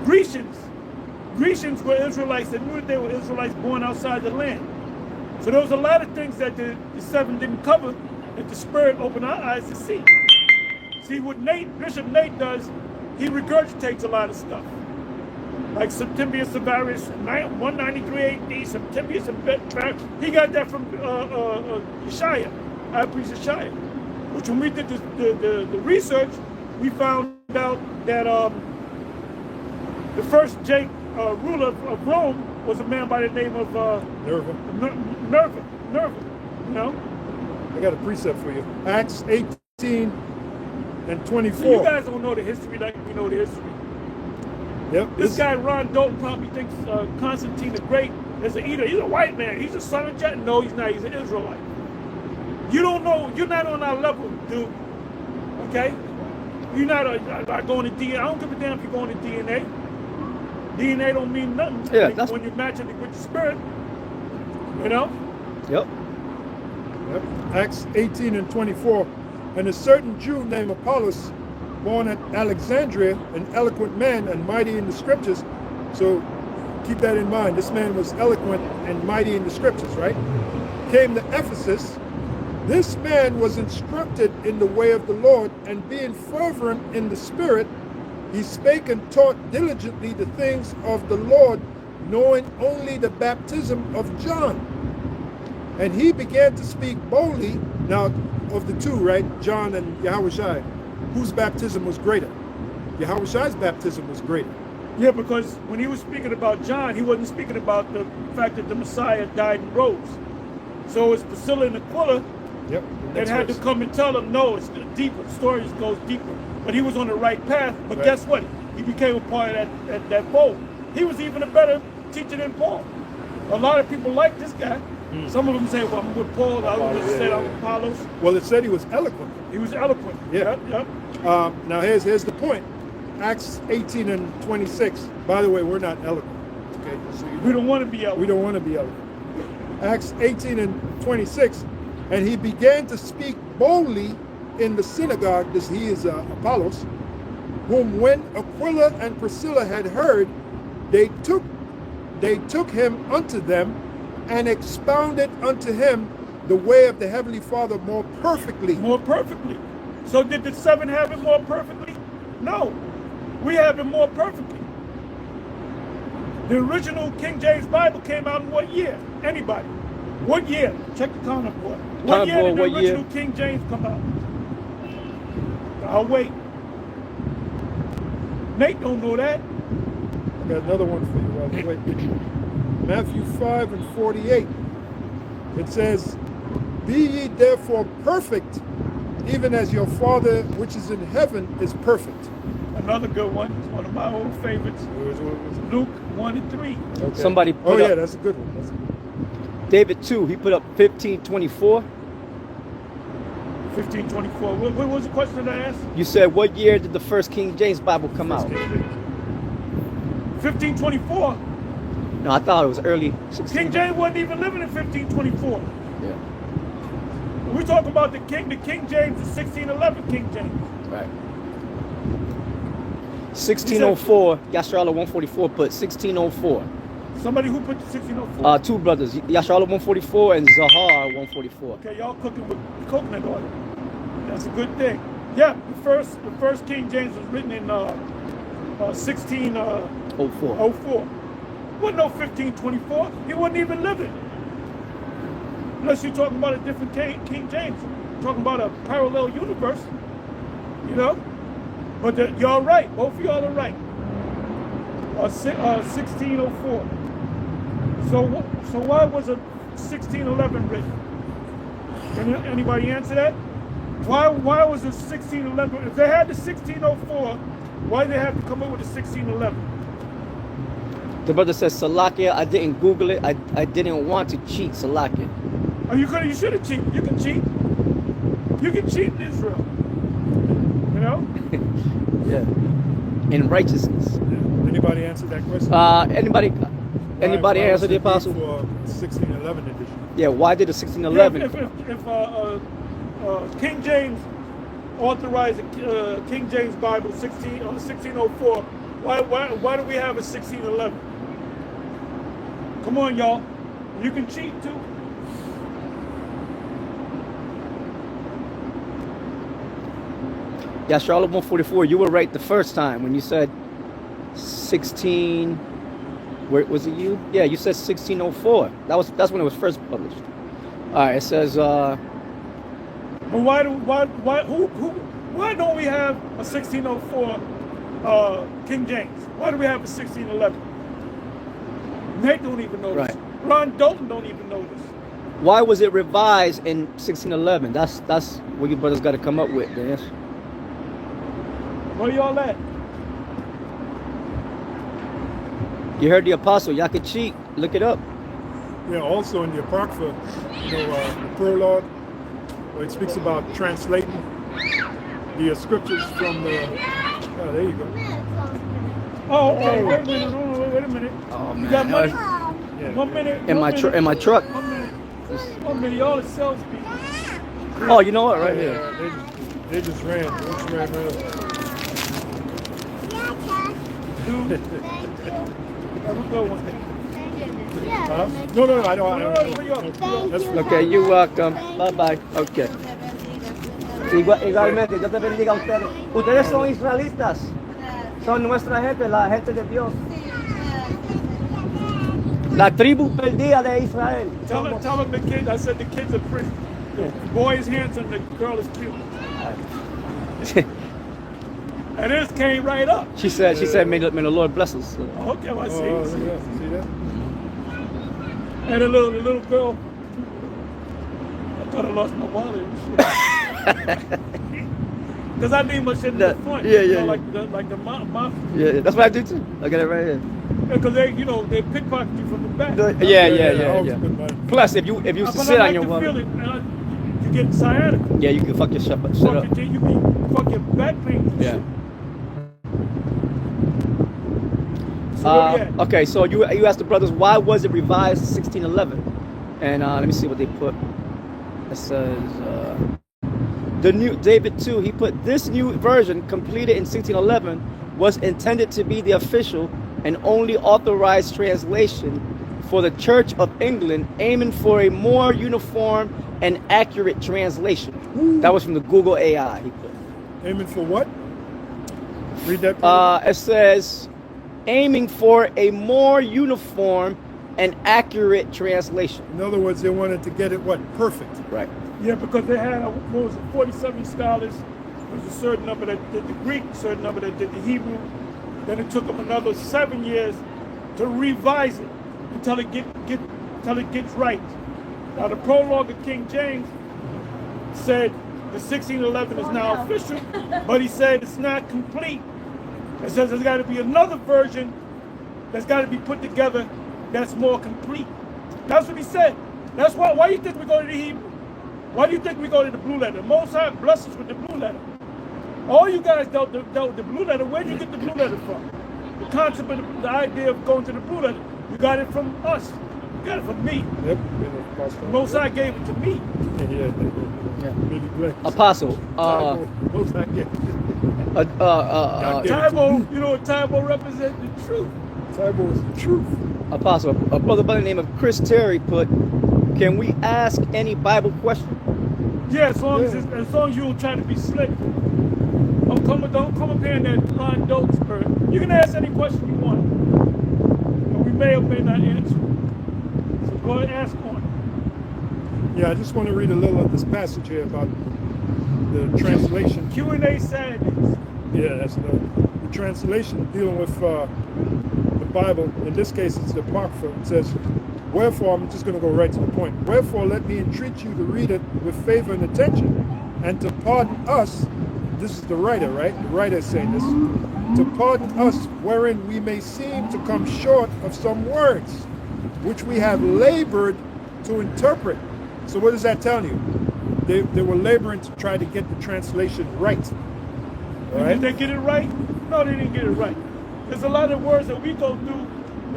Grecians were Israelites that knew that they were Israelites born outside the land. So there was a lot of things that the 7 didn't cover that the Spirit opened our eyes to see. See, what Bishop Nate does, he regurgitates a lot of stuff. Like Septimius Severus, 193 AD, Septimius and Bettrack. He got that from Yeshaya, High Priest Yeshaya. Which when we did the research, we found out that the first ruler of Rome was a man by the name of Nerva. Nerva, you know? I got a precept for you. Acts 18 and 24. So you guys don't know the history like we know the history. Yep. This guy, Ron Dalton, probably thinks Constantine the Great is an Edomite. He's a white man. He's a son of Jet. No, he's not. He's an Israelite. You don't know. You're not on our level, dude. Okay? You're not going to DNA. I don't give a damn if you're going to DNA. DNA don't mean nothing when you match it with the Spirit. You know? Yep. Yep. Acts 18 and 24. And a certain Jew named Apollos, born at Alexandria, an eloquent man and mighty in the scriptures. So keep that in mind. This man was eloquent and mighty in the scriptures, right? Came to Ephesus. This man was instructed in the way of the Lord, and being fervent in the Spirit, he spake and taught diligently the things of the Lord, knowing only the baptism of John. And he began to speak boldly. Now, of the two, right, John and Yahushua, whose baptism was greater? Yahushua's baptism was greater. Yeah, because when he was speaking about John, he wasn't speaking about the fact that the Messiah died and rose. So it's Priscilla and Aquila that had to come and tell him, no, it's deeper. The story goes deeper. But he was on the right path. But guess what? He became a part of that fold. He was even a better teacher than Paul. A lot of people like this guy. Some of them say, well, I'm with Paul. The other ones said I'm with Apollos. Well, it said he was eloquent. He was eloquent. Yeah. Yep. Now here's the point. Acts 18 and 26. By the way, we're not eloquent. Okay. So We don't want to be eloquent. we don't want to be eloquent. Acts 18 and 26. And he began to speak boldly in the synagogue. This he is Apollos, whom when Aquila and Priscilla had heard, they took him unto them and expounded unto him the way of the Heavenly Father more perfectly. More perfectly. So did the 7 have it more perfectly? No. We have it more perfectly. The original King James Bible came out in what year? Anybody? What year? Check the comment board. What year did the original King James come out? I'll wait. Nate don't know that. I got another one for you while we wait. Matthew 5 and 48. It says, be ye therefore perfect, even as your Father which is in heaven is perfect. Another good one. It's one of my old favorites. Luke 1 and 3. Okay. Somebody put Oh yeah, up that's a good one. That's a good one. David 2. He put up 15:24. 1524. What was the question that I asked? You said, what year did the first King James Bible come out? 1524. No, I thought it was early 16. King James wasn't even living in 1524. Yeah, We're talking about the King James is 1611 King James. right. 1604. Yasharala 144 put 1604. Somebody who put the 1604. Two brothers, Yasharala 144 and Zahar 144. Okay, y'all cooking with coconut oil. That's a good thing. Yeah, the first King James was written in 1604. 04. Wasn't no 1524. He wasn't even living. Unless you're talking about a different King James. Talking about a parallel universe. You know? But y'all right. Both of y'all are right. 1604. So why was a 1611 written? Can anybody answer that? Why was it 1611? If they had the 1604, why did they have to come up with the 1611? The brother says, Salakia, I didn't Google it. I didn't want to cheat, Salakia. Oh, you should have cheated. You can cheat. You can cheat in Israel. You know? Yeah. In righteousness. Yeah. Anybody answer that question? Anybody Why answer was the it apostle? for 1611 edition? Yeah, why did the 1611? If King James authorized the King James Bible 1604, why do we have a 1611? Come on, y'all. You can cheat too. Yeah, Charlotte 144, you were right the first time when you said 16. Where was it you? Yeah, you said 1604. That's when it was first published. All right, it says But why don't we have a 1604 King James? Why do we have a 1611? Nate don't even know this. Right. Ron Dalton don't even know this. why was it revised in 1611? That's what you brothers got to come up with, Dennis. Where y'all at? You heard the apostle, y'all could cheat. Look it up. Yeah, also in the Apocrypha, the prologue, where it speaks about translating the scriptures from the. Oh, there you go. Oh, okay. Wait a minute. Wait a minute. Oh, You man. got money? Yeah. 1 minute. In my in my truck. 1 minute. 1 minute. Y'all are salespeople. Oh, you know what? Right here. They just ran. They just ran right up. Dude. Have a good one. Huh? No, I don't. That's Okay, you're welcome. Bye bye. Okay. Igualmente, Dios te bendiga a ustedes. Ustedes son israelitas. Son nuestra gente, la gente de Dios. La tribu perdida de Israel. Tell them the kids. I said the kids are pretty. The boy is handsome. The girl is cute. And this came right up. She said, may the Lord bless us. Okay, well, I see. Oh, look at that. See that? And the little girl. I thought I lost my wallet. Because I need my shit in the front. Yeah, you yeah, know, yeah. like the mafia. Yeah, that's what I do too. Look at it right here. Because they, you know, they pickpocket you from the back. always been my- Plus, if you used to But sit I on like your to woman, feel it. You get sciatica. yeah, you can fuck your shit up. Fuck your back pain. and Yeah. shit. So where we at? Okay, so you asked the brothers why was it revised 1611, and let me see what they put. It says the new David 2. He put this new version completed in 1611 was intended to be the official and only authorized translation for the Church of England, aiming for a more uniform and accurate translation. That was from the Google AI. He put. Aiming for what? Read that. Please. It says aiming for a more uniform and accurate translation. In other words, they wanted to get it what? Perfect. Right. Yeah, because they had, what was it, 47 scholars. There was a certain number that did the Greek, a certain number that did the Hebrew. Then it took them another 7 years to revise it until it gets right. Now the prologue of King James said the 1611 is now official, but he said it's not complete. It says there's got to be another version that's got to be put together that's more complete. That's what he said. That's why do you think we go to the Hebrew? Why do you think we go to the blue letter? Most High bless us with the blue letter. All you guys dealt with the blue letter. Where did you get the blue letter from? The concept of the idea of going to the blue letter. You got it from us. You got it from me. Yep. Most High gave it to me. Yeah. Really blessed. Apostle. Most High gave it. Tybo, you know what Tybo represents? The truth. Tybo is the truth. Apostle. A brother by the name of Chris Terry put, can we ask any Bible question? Yeah, as long as you don't try to be slick. Don't come up here in that line dope spirit. You can ask any question you want. And we may or may not answer. So go ahead and ask one. Yeah, I just want to read a little of this passage here about the translation. Q&A Saturdays. Yeah, that's the translation dealing with the Bible. In this case, it's the Apocrypha. It says, wherefore, I'm just going to go right to the point. Wherefore, let me entreat you to read it with favor and attention, and to pardon us. This is the writer, right? The writer is saying this. To pardon us, wherein we may seem to come short of some words, which we have labored to interpret. So what does that tell you? They were laboring to try to get the translation right. All right? Did they get it right? No, they didn't get it right. There's a lot of words that we go through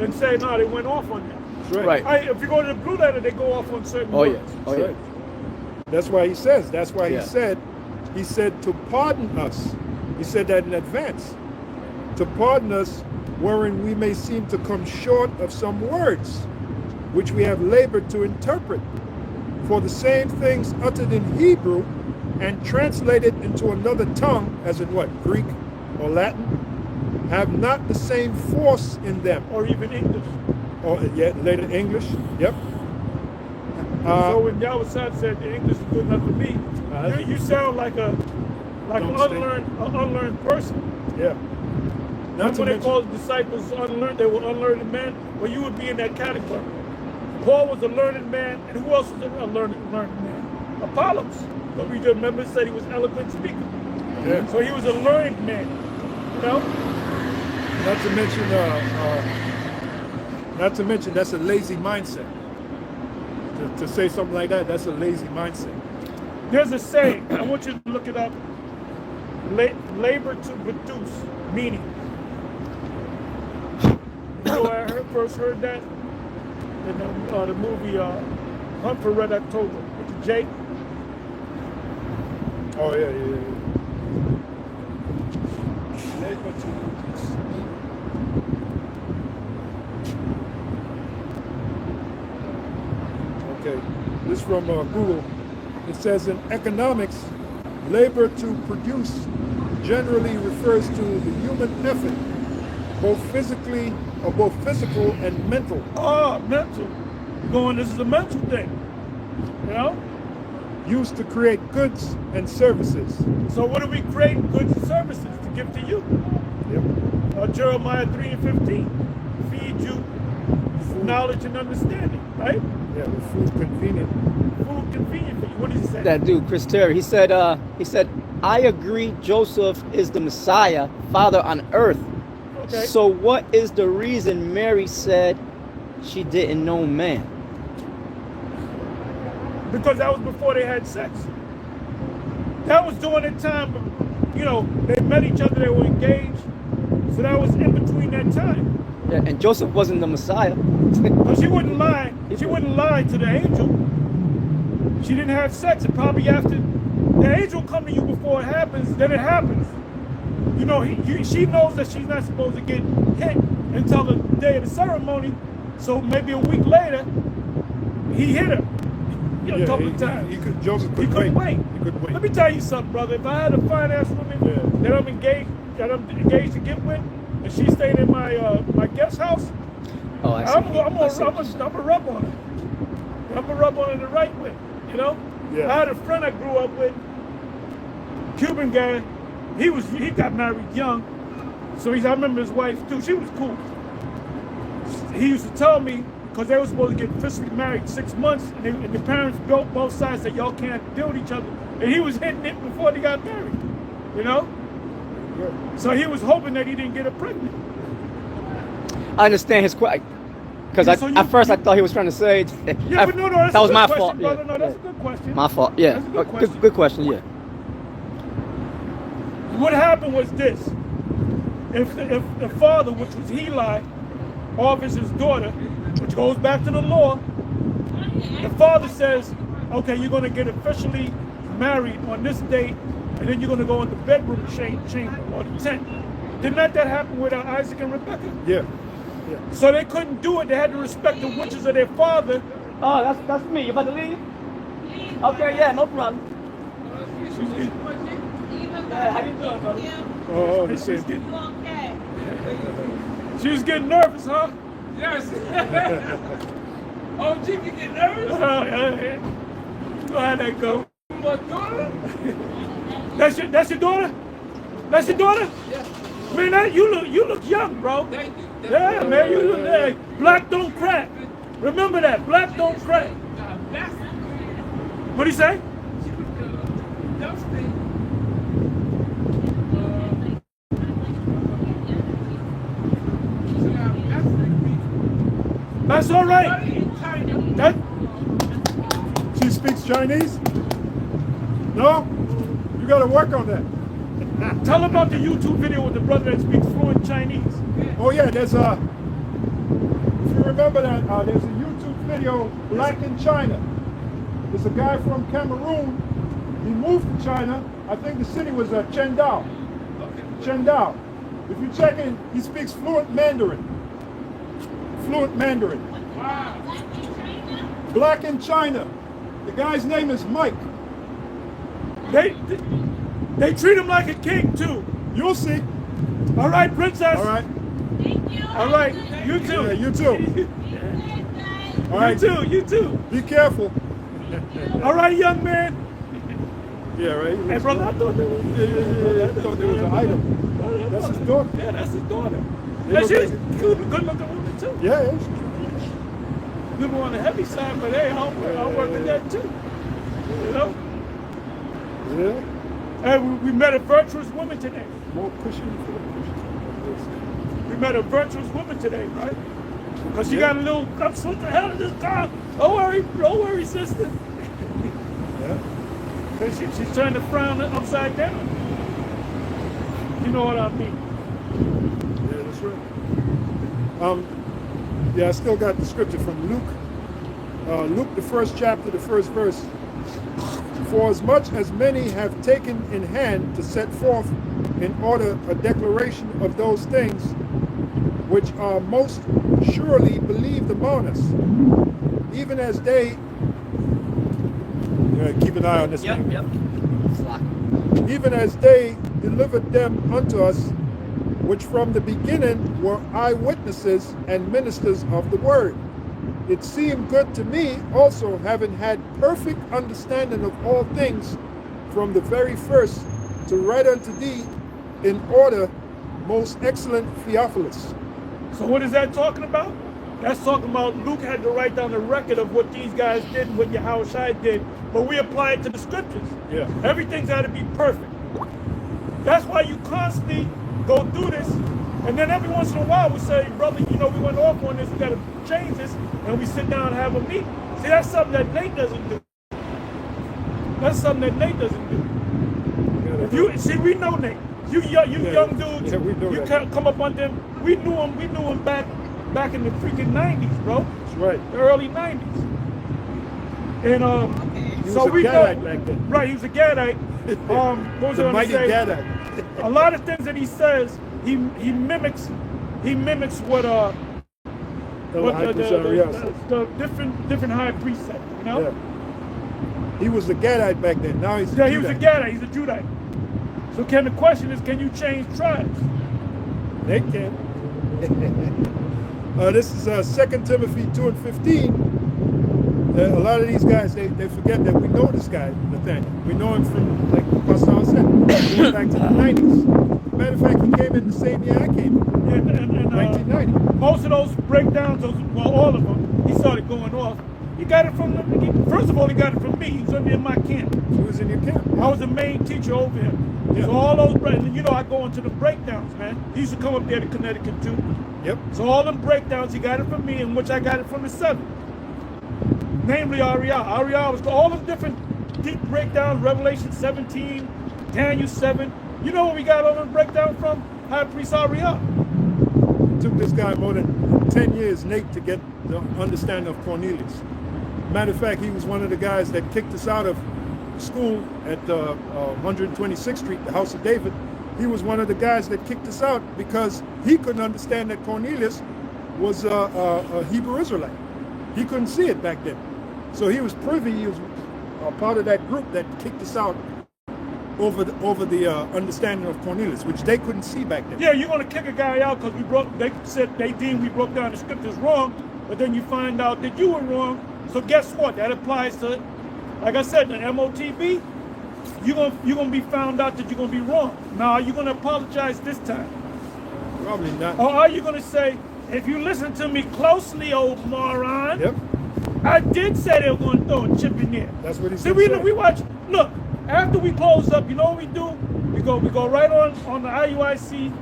and say, no, they went off on that. That's right. If you go to the blue letter, they go off on certain Oh, words. yeah. Oh, yeah. That's why he says. That's why Yeah. he said to pardon us. He said that in advance. To pardon us, wherein we may seem to come short of some words, which we have labored to interpret. For the same things uttered in Hebrew and translated into another tongue, as in what, Greek or Latin, have not the same force in them. Or even English. Or later English. Yep. So when Yahweh said the English is good enough for me, you sound like an unlearned person. Yeah. That's when they called the disciples unlearned. They were unlearned men. Well, you would be in that category. Paul was a learned man, and who else was a learned man? Apollos. But we just remember said he was eloquent speaker. Yeah. So he was a learned man. You know? Not to mention that's a lazy mindset. To say something like that, that's a lazy mindset. There's a saying. I want you to look it up. Labor to produce meaning. You know where I first heard that? In the movie Hunt for Red October with Jake. Oh yeah. Labor to produce. Okay, this is from Google. It says in economics, labor to produce generally refers to the human effort, both physical and mental. Oh, mental. This is a mental thing. You know? Used to create goods and services. So what do we create? Goods and services to give to you. Yep. Jeremiah 3 and 15. Feed you knowledge and understanding, right? Yeah, the food convenient. Food convenient for you. What did he say? That dude, Chris Terry, he said, I agree Joseph is the Messiah, Father on earth. Okay. So what is the reason Mary said she didn't know man? Because that was before they had sex. That was during the time, you know, they met each other, they were engaged. So that was in between that time. Yeah, and Joseph wasn't the Messiah. But she wouldn't lie. She wouldn't lie to the angel. She didn't have sex. And probably after the angel come to you before it happens, then it happens. You know, she knows that she's not supposed to get hit until the day of the ceremony. So maybe a week later, he hit her. You know, a couple of times. Joseph He couldn't wait. He couldn't wait. Let me tell you something, brother. If I had a fine-ass woman that I'm engaged to get with, and she's staying in my guest house, Oh, I see. I'm gonna rub on her. I'm gonna rub on her the right way, you know? Yeah. I had a friend I grew up with, Cuban guy. He got married young, so I remember his wife too. She was cool. He used to tell me, because they were supposed to get officially married 6 months, and the parents both sides said y'all can't deal with each other, and he was hitting it before they got married, you know? Yeah. So he was hoping that he didn't get her pregnant. I understand his question. Because Yeah, so at first I thought he was trying to say Yeah, but no, that's that was a good my question, fault. brother. Yeah, No, that's yeah. a good question. My fault. Yeah. That's a good question. Good question. Yeah. What happened was this: if the father, which was Heli, offers his daughter, which goes back to the law, the father says, "Okay, you're going to get officially married on this date, and then you're going to go in the bedroom chamber or the tent." Didn't that happen with Isaac and Rebecca? Yeah. So they couldn't do it. They had to respect the wishes of their father. Oh, that's me. You about to leave? Okay. Yeah. No problem. Yeah, how you doing, brother? Oh, She was getting nervous, huh? Yes. Oh, she can get nervous? So how'd that go? My daughter? That's your daughter? That's your daughter? Yeah. Man, you look young, bro. Thank you. Yeah, man, you look hey, black don't crack. Remember that, black don't crack. That's What'd he say? she was dusty. That's all right. That She speaks Chinese? No? You got to work on that. tell about the YouTube video with the brother that speaks fluent Chinese. Oh yeah, there's a. If you remember that, there's a YouTube video, Black in China. There's a guy from Cameroon. He moved to China. I think the city was Chendao. Chendao. If you check in, he speaks fluent Mandarin. Fluent Mandarin. Black in China. The guy's name is Mike. They treat him like a king too. You'll see. All right, princess. All right. All right, you too. Yeah, you too. All right. You too. Be careful. All right, young man. Yeah, right. Hey, brother, I thought that was, I thought there was an item. That's his daughter. Yeah, that's his daughter. Yeah, And she's okay. good looking woman too. Yeah. Good on the heavy side, but hey, I'll work with that too. You know? Yeah. And we met a virtuous woman today. More pushing for the pushing. We met a virtuous woman today, right? Because she Yeah. got a little, what the hell is this car? Don't worry, sister. Yeah. Because she's trying to frown upside down. You know what I mean? Yeah, that's right. Yeah, I still got the scripture from Luke. Luke, the first chapter, the first verse. For as much as many have taken in hand to set forth in order a declaration of those things which are most surely believed among us, even as they keep an eye on this thing. Even as they delivered them unto us, which from the beginning were eyewitnesses and ministers of the word. It seemed good to me also, having had perfect understanding of all things from the very first, to write unto thee in order, most excellent Theophilus. So what is that talking about? That's talking about Luke had to write down a record of what these guys did and what Yahushua did, but we apply it to the scriptures. Yeah. Everything's got to be perfect. That's why you constantly go through this And then every once in a while we say, brother, you know, we went off on this, we got to change this, and we sit down and have a meeting. See, that's something that Nate doesn't do. That's something that Nate doesn't do. If you see, we know Nate. You young dudes, we know you that. can't come up on them. We knew him back in the freaking 90s, bro. That's right. The early 90s. And He was so a we Gadite know, back then. right? He was a Gadite. What was I The gonna mighty say? Gadite. A lot of things that he says, he mimics what The high priest Ariel said. the different high priests said, you know? Yeah. He was a Gadite back then. Now he's Yeah, he was a Gadite. He's a Judite. So the question is, can you change tribes? They can. This is 2 Timothy 2 and 15. A lot of these guys, they forget that we know this guy, Nathaniel. We know him from, like Pastor said, going back to the 90s. Matter of fact, he came in the same year I came in, And 1990. most of those breakdowns, all of them, he started going off. He got it from first of all, he got it from me. He was in my camp. He was in your camp. I was the main teacher over him. Yeah. So all those, you know, I go into the breakdowns, man. He used to come up there to Connecticut too. Yep. So all them breakdowns, he got it from me, in which I got it from the seven. Namely Ariel. Ariel was all them different deep breakdowns, Revelation 17, Daniel 7. You know where we got all them breakdowns from? High Priest Ariel. It took this guy more than 10 years, Nate, to get the understanding of Cornelius. Matter of fact, he was one of the guys that kicked us out of school at 126th Street, the House of David. He was one of the guys that kicked us out because he couldn't understand that Cornelius was a Hebrew Israelite. He couldn't see it back then. So he was privy, he was a part of that group that kicked us out over the understanding of Cornelius, which they couldn't see back then. Yeah, you're gonna kick a guy out because they deemed we broke down the scriptures wrong, but then you find out that you were wrong. So guess what? That applies to, like I said, the MOTB. You're gonna be found out that you're gonna be wrong. Now, are you gonna apologize this time? Probably not. Or are you gonna say, if you listen to me closely, old moron, Yep. I did say they were gonna throw a chip in there. That's what he See, said. we watch. Look, after we close up, you know what we do? We go right on the IUIC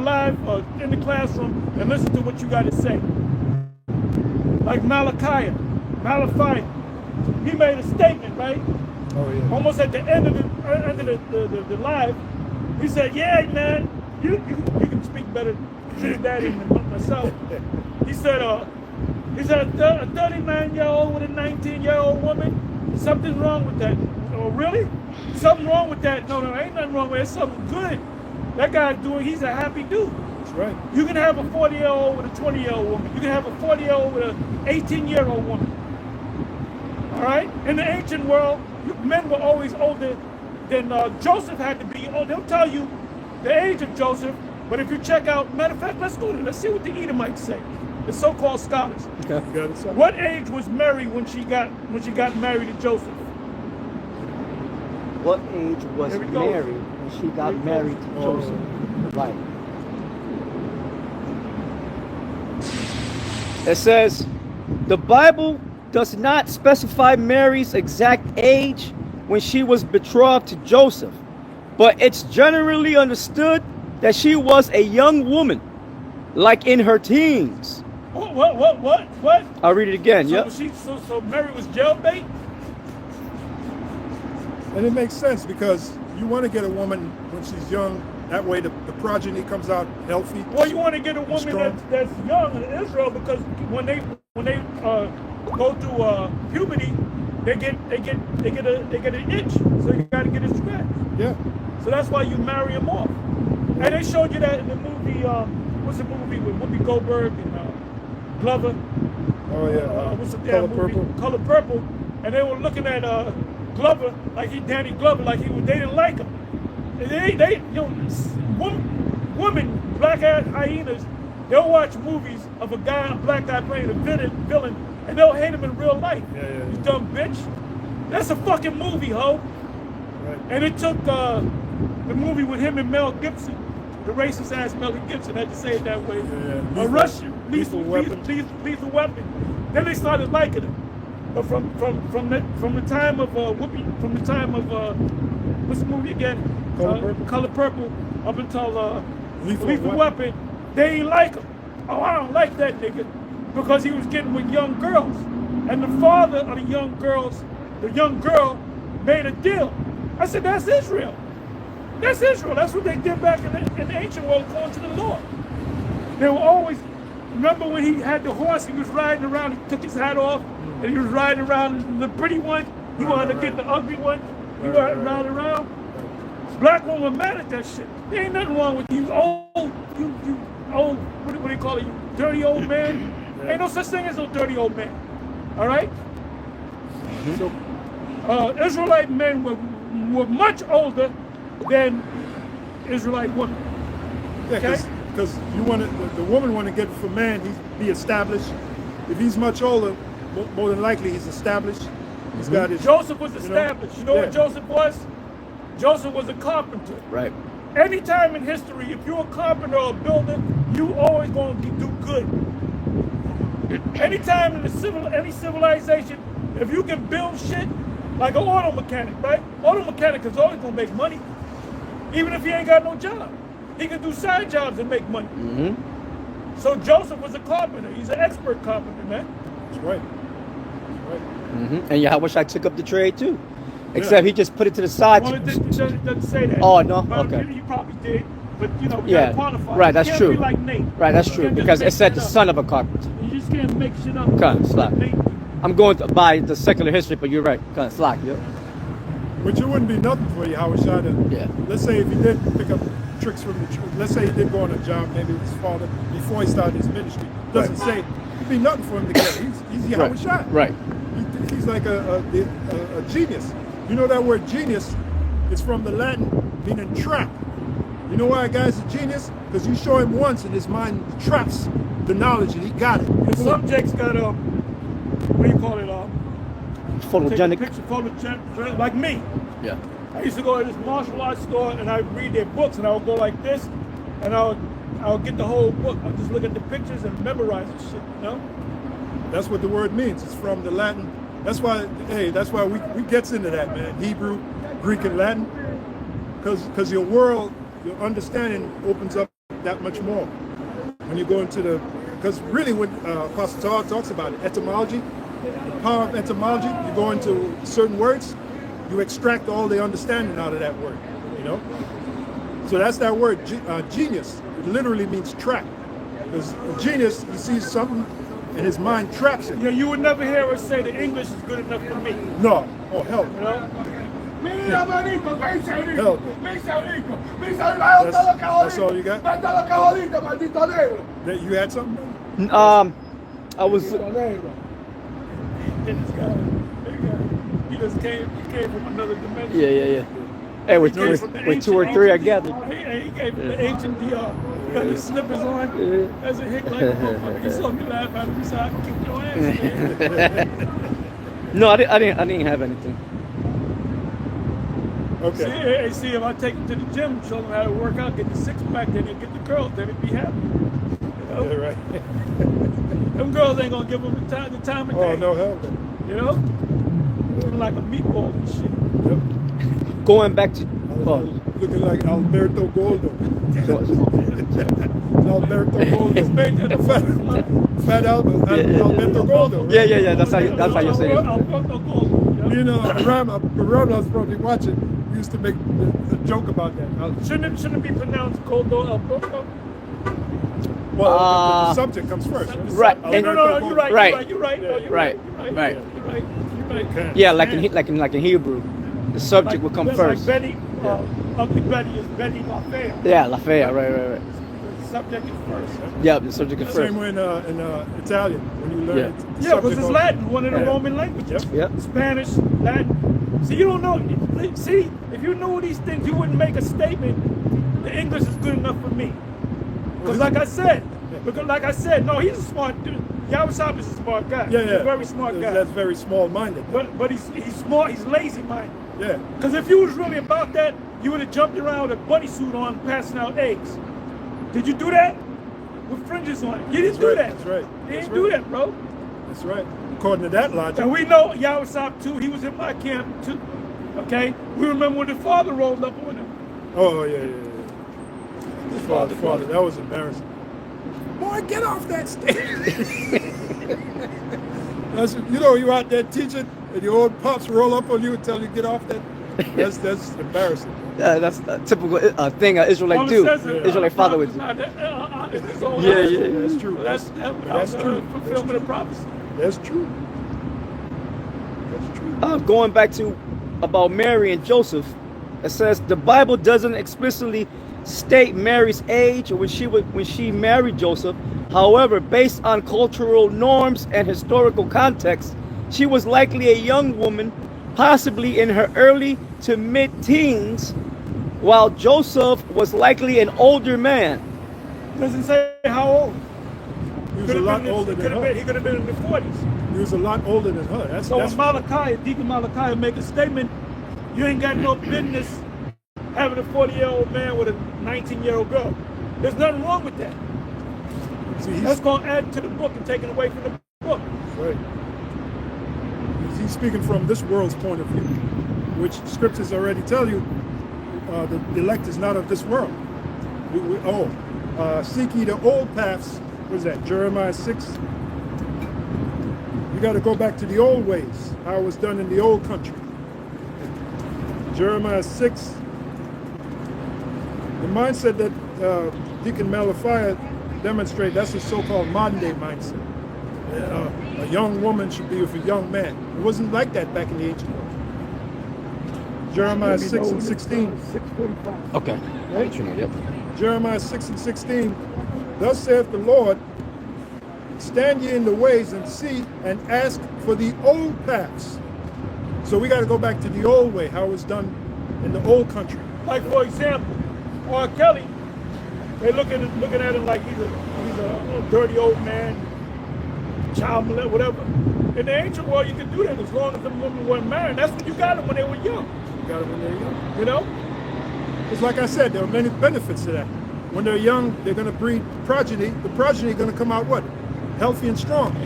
live in the classroom and listen to what you got to say. Like Malachi, he made a statement, right? Oh yeah. Almost at the end of the live, he said, "Yeah, man, you can speak better to daddy than myself." He said, a 39-year-old with a 19-year-old woman, something's wrong with that. Oh, really? Something wrong with that? No, ain't nothing wrong with it. It's something good. That guy's he's a happy dude. That's right. You can have a 40-year-old with a 20-year-old woman. You can have a 40-year-old with an 18-year-old woman. All right? In the ancient world, men were always older than Joseph had to be. Oh, they'll tell you the age of Joseph, but if you check out, matter of fact, let's see what the Edomites say. The so-called scholars. Okay. You got it, son? What age was Mary when she got married to Joseph? What age was Here we go. Mary when she got married to Joseph? Right. It says, the Bible does not specify Mary's exact age when she was betrothed to Joseph, but it's generally understood that she was a young woman, like in her teens. What? I'll read it again. So, Yep. so Mary was jailbait? And it makes sense because you want to get a woman when she's young. That way the progeny comes out healthy. Well, you want to get a woman Strong. that's young in Israel because when they go through puberty, they get an itch. So you got to get it scratched. Yeah. So that's why you marry them off. And they showed you that in the movie. What's the movie with Whoopi Goldberg and Glover? Oh yeah. What's the Color damn movie? Purple. Color Purple. And they were looking at Glover Danny Glover like they didn't like him. And they women, black-ass hyenas, they'll watch movies of a black guy playing a villain, and they'll hate him in real life. Yeah. You dumb bitch. That's a fucking movie, ho. Right. And it took the movie with him and Mel Gibson, the racist ass Mel Gibson, I had to say it that way. Yeah. A Russian, Lethal Weapon. lethal weapon. Then they started liking him. But from the time of Whoopi, from the time of what's the movie again? Color Purple. Color Purple, up until Lethal Weapon. They ain't like him. Oh, I don't like that nigga because he was getting with young girls. And the father of the young girl made a deal. I said, that's Israel. That's Israel. That's what they did back in the ancient world according to the Lord. They were always, remember when he had the horse, he was riding around, he took his hat off, and he was riding around the pretty one. He wanted to get the ugly one. He riding around. Black women were mad at that shit. There ain't nothing wrong with you old, you old, what do they call it, you dirty old man? Ain't no such thing as no dirty old man. All right? So, Israelite men were much older than Israelite women. Yeah, Okay? because the woman want to get from man, be established. If he's much older, more than likely he's established. He's got his. Joseph was established. You know what Joseph was? Joseph was a carpenter. Right. Anytime in history, if you're a carpenter or a builder, you always going to do good. Anytime in any civilization, if you can build shit, like an auto mechanic, right? Auto mechanic is always going to make money, even if he ain't got no job. He can do side jobs and make money. Mm-hmm. So Joseph was a carpenter. He's an expert carpenter, man. That's right. That's right. Mm-hmm. And Yahweh Shai took up the trade too. Except he just put it to the side. Well, it doesn't say that. Oh, no? But Okay. You probably did. But, you know, we Yeah. gotta qualify. Right, You that's can't true. Be like Nate. Right, that's You true. can't just Because make it said shit the up. son of a carpenter. You just can't make shit up. Kind of slack. Nate. I'm going by the secular history, but you're right. Kind of slack, yeah. Which it wouldn't be nothing for you, Howard Shah. Yeah. Let's say if he did pick up tricks from the church, let's say he did go on a job, maybe with his father, before he started his ministry. Doesn't say it'd be nothing for him to get. He's Howard Shah. Right. He's like a genius. You know that word genius is from the Latin meaning trap. You know why a guy's a genius? Because you show him once and his mind traps the knowledge and he got it. The subject's got what do you call it? Photogenic. Take a picture, photogenic, like me. Yeah. I used to go to this martial arts store and I would read their books and I would go like this and I would get the whole book. I would just look at the pictures and memorize the shit, you know? That's what the word means. It's from the Latin. That's why we gets into that, man. Hebrew, Greek, and Latin. Because your world, your understanding opens up that much more. When you go into because really when Apostle Todd talks about it, etymology, the power of etymology, you go into certain words, you extract all the understanding out of that word, you know? So that's that word, genius. It literally means trap. Because a genius, he sees something and his mind traps it. Yeah, you would never hear us say the English is good enough for me. No. Oh, hell. You know? Hell. That's all you got? That you had something? I was. This guy, he just came from another dimension. Yeah. Hey, with two or three, I gathered. He came from the ancient DR. He got his slippers on. As a hick like a motherfucker. He saw me laugh at him. He said, I can kick your ass, man. No, I didn't have anything. Okay. See, if I take him to the gym, show him how to work out, get the six pack, then he'll get the girls, then he'd be happy. You know? Yeah, right. Them girls ain't gonna give him the time of day. Oh, no hell. You know? Looking like a meatball and shit. Yep. Going back to. Looking like Alberto Goldo. Alberto Goldo. Fat Alberto Goldo. Right? Yeah. That's how you say it. Alberto Goldo. You know, Ram's probably watching. We used to make a joke about that. Shouldn't it be pronounced Goldo Alberto? Well, the subject comes first. Right. No, you're right. Right. You're right. No, you're Right. right. You're right. Yeah, like in Hebrew, the subject will come first. Like Betty, Ugly Betty is Betty LaFayette. Yeah, Lafayette. Right. The subject is first. Yeah, the subject is first. Same way in Italian when you learn it. Yeah, because it's Latin, one of the Roman languages. Yep. Spanish, Latin. See, you don't know. See, if you knew these things, you wouldn't make a statement. The English is good enough for me. Because like I said, no, he's a smart dude. Yawasab is a smart guy. Yeah. He's a very smart guy. That's very small-minded. But he's smart. He's lazy-minded. Yeah. Because if you was really about that, you would have jumped around with a bunny suit on, passing out eggs. Did you do that? With fringes on it. You didn't do that. That's right. You didn't do that, bro. That's right. According to that logic. And we know Yawasab too. He was in my camp too. Okay? We remember when the father rolled up on him. Oh, yeah. Father, that was embarrassing. Boy, get off that stage. You know, you out there teaching, and your old pops roll up on you and tell you get off that. That's embarrassing. Yeah, that's a typical thing an Israelite do. Israelite father would do. Yeah, Yeah. That's true. That's true. Fulfillment of prophecy. That's true. That's true. Going back to about Mary and Joseph, it says the Bible doesn't explicitly state Mary's age or when she married Joseph. However, based on cultural norms and historical context, she was likely a young woman, possibly in her early to mid-teens, while Joseph was likely an older man. Doesn't say how old. He was a lot older than her. He could have been in the 40s. He was a lot older than her. That's When Malachi, Deacon Malachi, make a statement, you ain't got no business having a 40-year-old man with a 19-year-old girl. There's nothing wrong with that. See, That's going to add to the book and take it away from the book. right. He's speaking from this world's point of view, which scriptures already tell you the elect is not of this world. Seek ye the old paths. What is that? Jeremiah 6. You got to go back to the old ways, how it was done in the old country. Jeremiah 6. The mindset that Deacon Malachi demonstrated, that's a so-called modern day mindset. A young woman should be with a young man. It wasn't like that back in the ancient world. Jeremiah 6 and 16. 6:45. Okay. Right? Yep. Jeremiah 6 and 16. Thus saith the Lord, stand ye in the ways and see and ask for the old paths. So we got to go back to the old way, how it was done in the old country. Like, for example, R. Kelly, they looking at him like he's a dirty old man, child molester, whatever. In the ancient world, you could do that as long as the women weren't married. That's when you got them when they were young. You got it when they're young. You know? It's like I said, there are many benefits to that. When they're young, they're going to breed progeny. The progeny are going to come out what? Healthy and strong.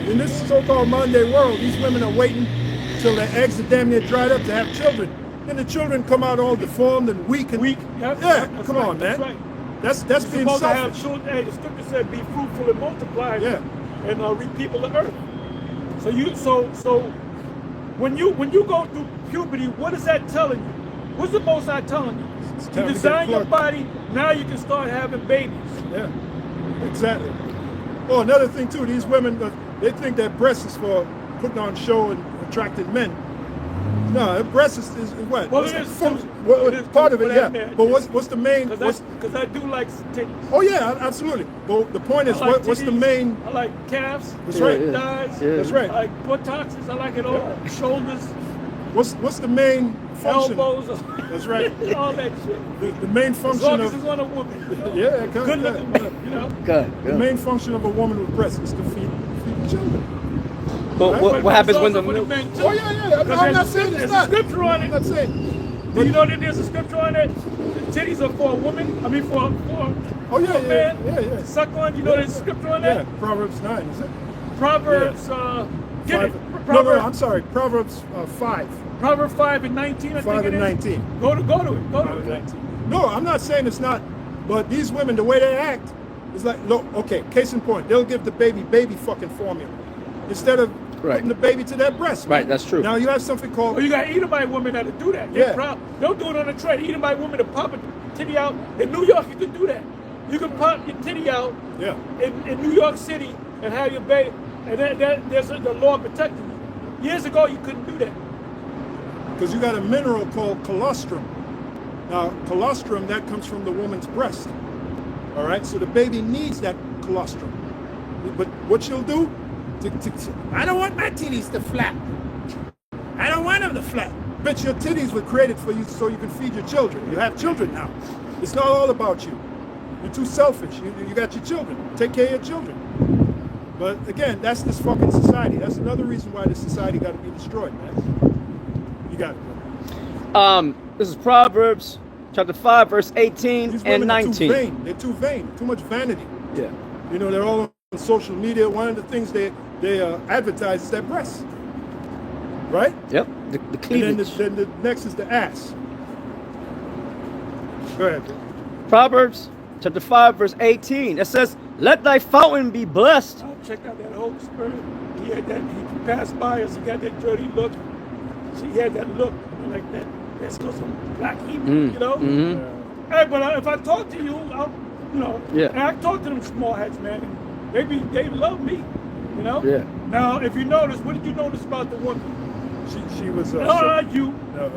In this so-called modern day world, these women are waiting till their eggs are damn near dried up to have children. Then the children come out all deformed and weak. And That's come right, on, man. That's right. That's You're being supposed to have selfish. children. Hey, the scripture said, "Be fruitful and multiply, Yeah. and repeople the earth." So when you go through puberty, what is that telling you? What's the Most High telling you? It's You time to design get your plugged. body. Now you can start having babies. Yeah, exactly. Oh, another thing too, these women, they think that breasts is for putting on show and attracting men. No, a breast is what? Well, What's it the is function? too. Well, It is part too, of it, for yeah. that man, But yes. what's the main? Because I do like titties. Oh yeah, absolutely. But the point is, I like what's the titties. main? I like calves. That's right. Thighs. Yeah. That's right. I like buttocks. I like it all. Shoulders, What's the main function? elbows. That's right. All that shit. The main As function long as it's of on a woman. yeah, Good looking woman. You know. Good. the main function of a woman with breasts is to feed children. But But what happens when the Also for milk? men, too. Oh yeah. Because I'm not saying it's there's not. a scripture on I'm it. not saying. Do you know that there's a scripture on it? The titties are for a woman. I mean, for Oh yeah, a man. yeah. Suck on. You know there's a scripture on Yeah, that? Proverbs 9, is it? Proverbs. Get it. No, I'm sorry. Proverbs 5. Proverbs 5 and 19. I 5 think it and is. 19. Go to it. Go to it. No, I'm not saying it's not. But these women, the way they act, is like, look, okay, case in point, they'll give the baby fucking formula instead of putting the baby to their breast. Right, that's true. Now you have something called. Oh, you got Edomite women that'll do that. Yeah. They'll do it on the train. Edomite women to pop a titty out. In New York, you can do that. You can pop your titty out Yeah. in New York City and have your baby. And there's the law protecting you. Years ago, you couldn't do that. Because you got a mineral called colostrum. Now, colostrum, that comes from the woman's breast. All right, so the baby needs that colostrum. But what she'll do, I don't want my titties to flap. I don't want them to flap. Bitch, your titties were created for you so you can feed your children. You have children now. It's not all about you. You're too selfish. You got your children. Take care of your children. But again, that's this fucking society. That's another reason why this society got to be destroyed, man. You got it, bro. This is Proverbs chapter 5, verse 18 These and women are 19. too vain. They're too vain. Too much vanity. Yeah. You know, they're all on social media. One of the things they advertise is their breasts. Right? Yep. The And cleavage. then the next is the ass. Go ahead. Proverbs chapter 5, verse 18. It says, let thy fountain be blessed. I'll check out that Holy Spirit. He had that, he passed by us, he got that dirty look. She had that look, like that, that's still some black evil, you know? Hey, but if I talk to you, I'll, you know, and I talk to them small hats, man, and they love me, you know? Yeah. Now, if you notice, what did you notice about the woman? She was. You. No.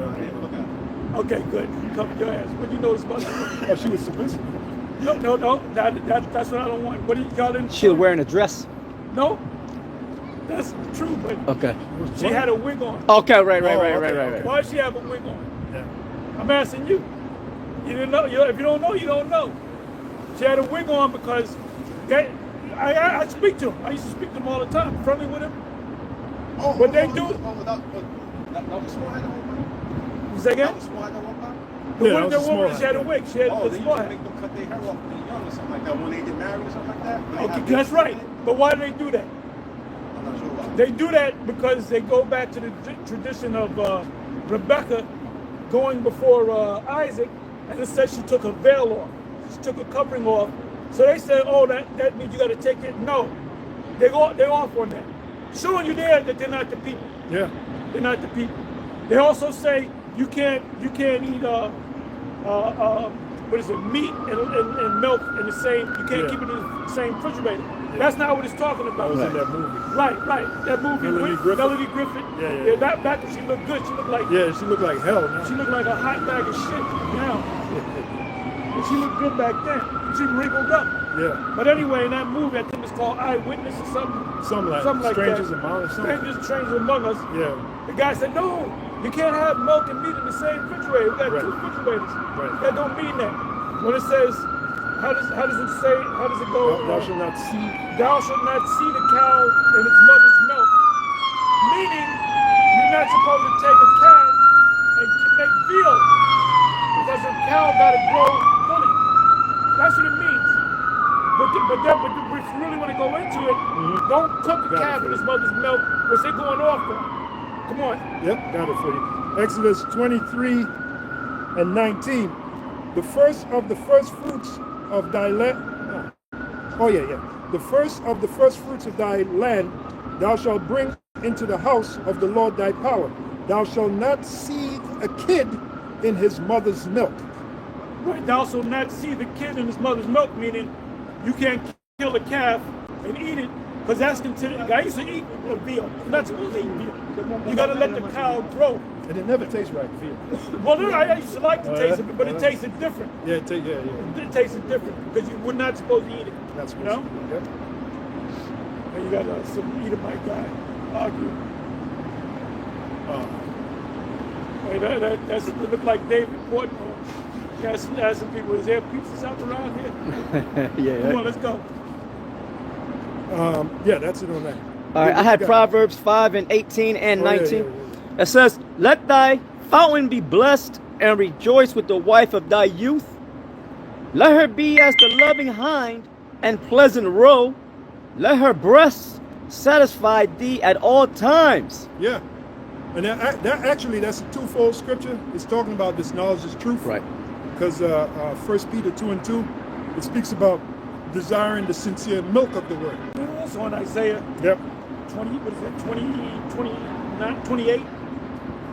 Okay, good. You covered your ass. What did you notice about the woman? Oh, she was submissive. No. That's what I don't want. What did y'all didn't? She was wearing a dress. No. That's true, but Okay. she had a wig on. Okay, right. Why did she have a wig on? Yeah. I'm asking you. You didn't know. If you don't know, you don't know. She had a wig on because I speak to them. I used to speak to them all the time, friendly with them. What they do? Say again? The woman, she had a wig. She had a small head. Make them cut their hair off when they're young or something like that. When they get married or something like that. When they Okay, have that's kids. right. But why do they do that? I'm not sure about They do that because they go back to the tradition of Rebecca going before Isaac, and it says she took her veil off. She took her covering off. So they say, oh, that means you got to take it. No, they're off on that. Showing you there that they're not the people. Yeah. They're not the people. They also say you can't eat what is it, meat and milk in the same. You can't keep it in the same refrigerator. Yeah. That's not what it's talking about. That was in that movie. Right. That movie Melanie with Griffith. Melanie Griffith. Yeah. Back when she looked good, she looked like She looked like hell now. she looked like a hot bag of shit now. And she looked good back then. She wrinkled up. Yeah. But anyway, in that movie, I think it's called Eyewitness or something. Something like Strangers that. Among Us. Strangers Among Us. Yeah. The guy said, no, you can't have milk and meat in the same refrigerator. We got two refrigerators. Right. That don't mean that. When it says, how does it say, how does it go? Thou shalt not see. Thou shalt not see the cow in its mother's milk. Meaning, you're not supposed to take a calf and make veal. Because a cow got to grow fully. That's what it means. But if you really want to go into it, don't cook the calf in its mother's milk, because they're going off on. Come on. Yep, got it for you. Exodus 23 and 19. The first of the first fruits of thy land. The first of the first fruits of thy land thou shalt bring into the house of the Lord thy power. Thou shalt not seethe a kid in his mother's milk. Right. Thou shalt not see the kid in his mother's milk, meaning you can't kill a calf and eat it, because that's considered. I used to eat a veal. You're not supposed to eat veal. You got to let the cow grow. And it never tastes right, veal. Well, I used to like to taste it, but it tasted different. Yeah, It tasted different because you were not supposed to eat it. That's you know. Yep. And you got some Edomite guy argue. That's it looked like David Portnoy. Ask some people, is there pizza shop around here? Come on, let's go. That's it on that. All right, I had Proverbs 5 and 18 and 19. It says, let thy fountain be blessed and rejoice with the wife of thy youth. Let her be as the loving hind and pleasant roe. Let her breasts satisfy thee at all times. Yeah. And that's a twofold scripture. It's talking about this knowledge is truth. Right. Because 1 Peter 2 and 2, it speaks about desiring the sincere milk of the word. Also on Isaiah 20, what is that, 29, 28?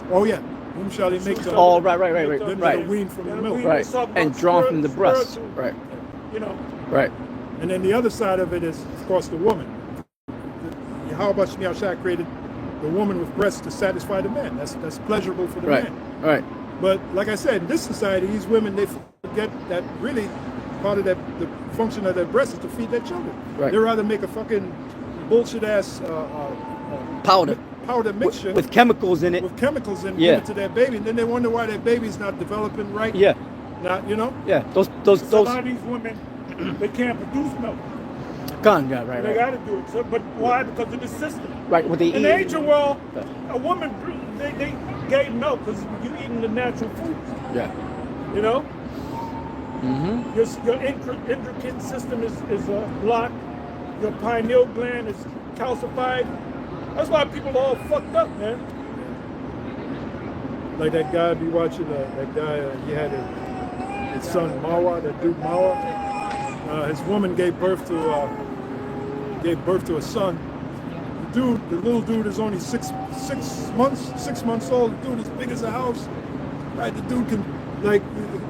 Oh yeah. Whom shall he make the right. weaned from the milk. Right. And drawn from the breast. Right. You know. Right. And then the other side of it is, of course, the woman. Yahweh Shemiah Shah created the woman with breasts to satisfy the man. That's pleasurable for the man. Right. But like I said, in this society, these women, they forget that really part of that, the function of their breast is to feed their children. Right. They'd rather make a fucking bullshit ass powder mixture with chemicals in it. With chemicals in it, give it to their baby, and then they wonder why their baby's not developing right. Yeah. Not, you know. Yeah. Those. A lot of these women, they can't produce milk. Right. They got to do it. So, but why? Because of the system. Right. What they eat. In the ancient world, a woman they gave milk because you eating the natural foods. Yeah. You know. Your endocrine system is blocked. Your pineal gland is calcified. That's why people are all fucked up, man. Like that guy be watching. That guy he had his son Mawa, that dude Mawa. his woman gave birth to a son. The little dude is only six months old. The dude is big as a house. Right? The dude can, like,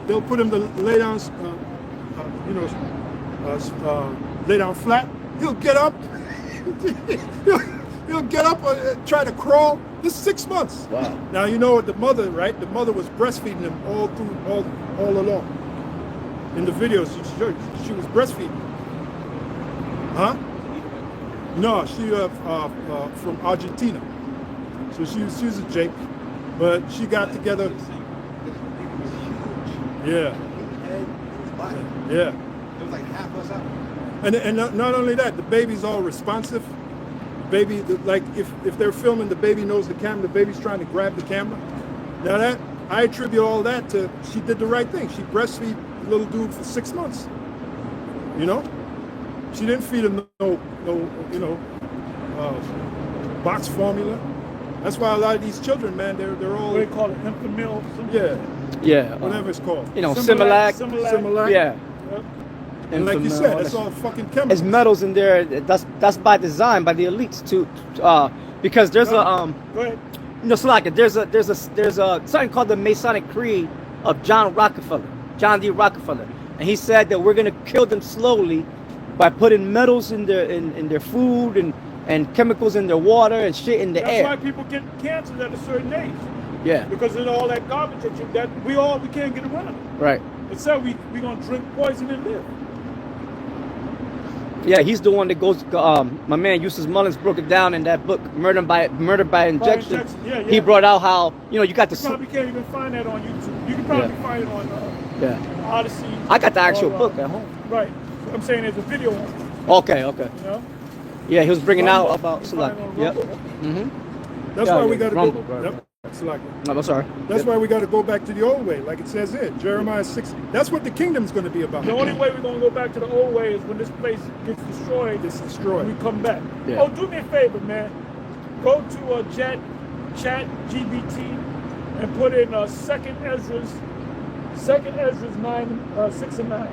they'll put him to lay down, lay down flat. He'll get up. he'll get up and try to crawl. This is 6 months. Wow. Now you know what the mother, right? The mother was breastfeeding him all along. In the videos, she was breastfeeding. Huh? No, she from Argentina. So she's a Jake, but she got together. Yeah. Yeah. It was like half us out. And not only that, the baby's all responsive. Baby, like if they're filming, the baby knows the camera. The baby's trying to grab the camera. Now that I attribute all that to she did the right thing. She breastfeed the little dude for 6 months. You know, she didn't feed him no box formula. That's why a lot of these children, man, they're all What do they call it? Infant milk? yeah, Yeah. whatever it's called. You know, Similac. Similac. Yeah. And like you Infamil, said, it's all fucking chemicals. There's metals in there. That's by design by the elites too, because there's Go ahead. so like there's a something called the Masonic Creed of John D. Rockefeller, and he said that we're gonna kill them slowly by putting metals in their food and chemicals in their water and shit in the air. That's why people get cancers at a certain age. Yeah. Because of all that garbage that we can't get around. Right. It said we gonna drink poison and live. Yeah, he's the one that goes. My man Eustace Mullins broke it down in that book, Murder by Injection. Yeah. He brought out how you got the. You probably can't even find that on YouTube. You can probably find it on Odyssey. I got the actual book at home. Right. So I'm saying there's a video on it. Okay. You know? Yeah, he was bringing out about You Select. find it on Yep. Rumble. Mm-hmm. That's Yeah, why we yeah, got to Rumble, go. right, Yep. Select. No, I'm sorry. That's why we got to go back to the old way, like it says here, Jeremiah 6. That's what the kingdom's going to be about. The only way we're gonna go back to the old way is when this place gets destroyed. It's destroyed. And we come back. Yeah. Oh, do me a favor, man. Go to Chat GBT and put in Second Ezra's 9, 6 and 9.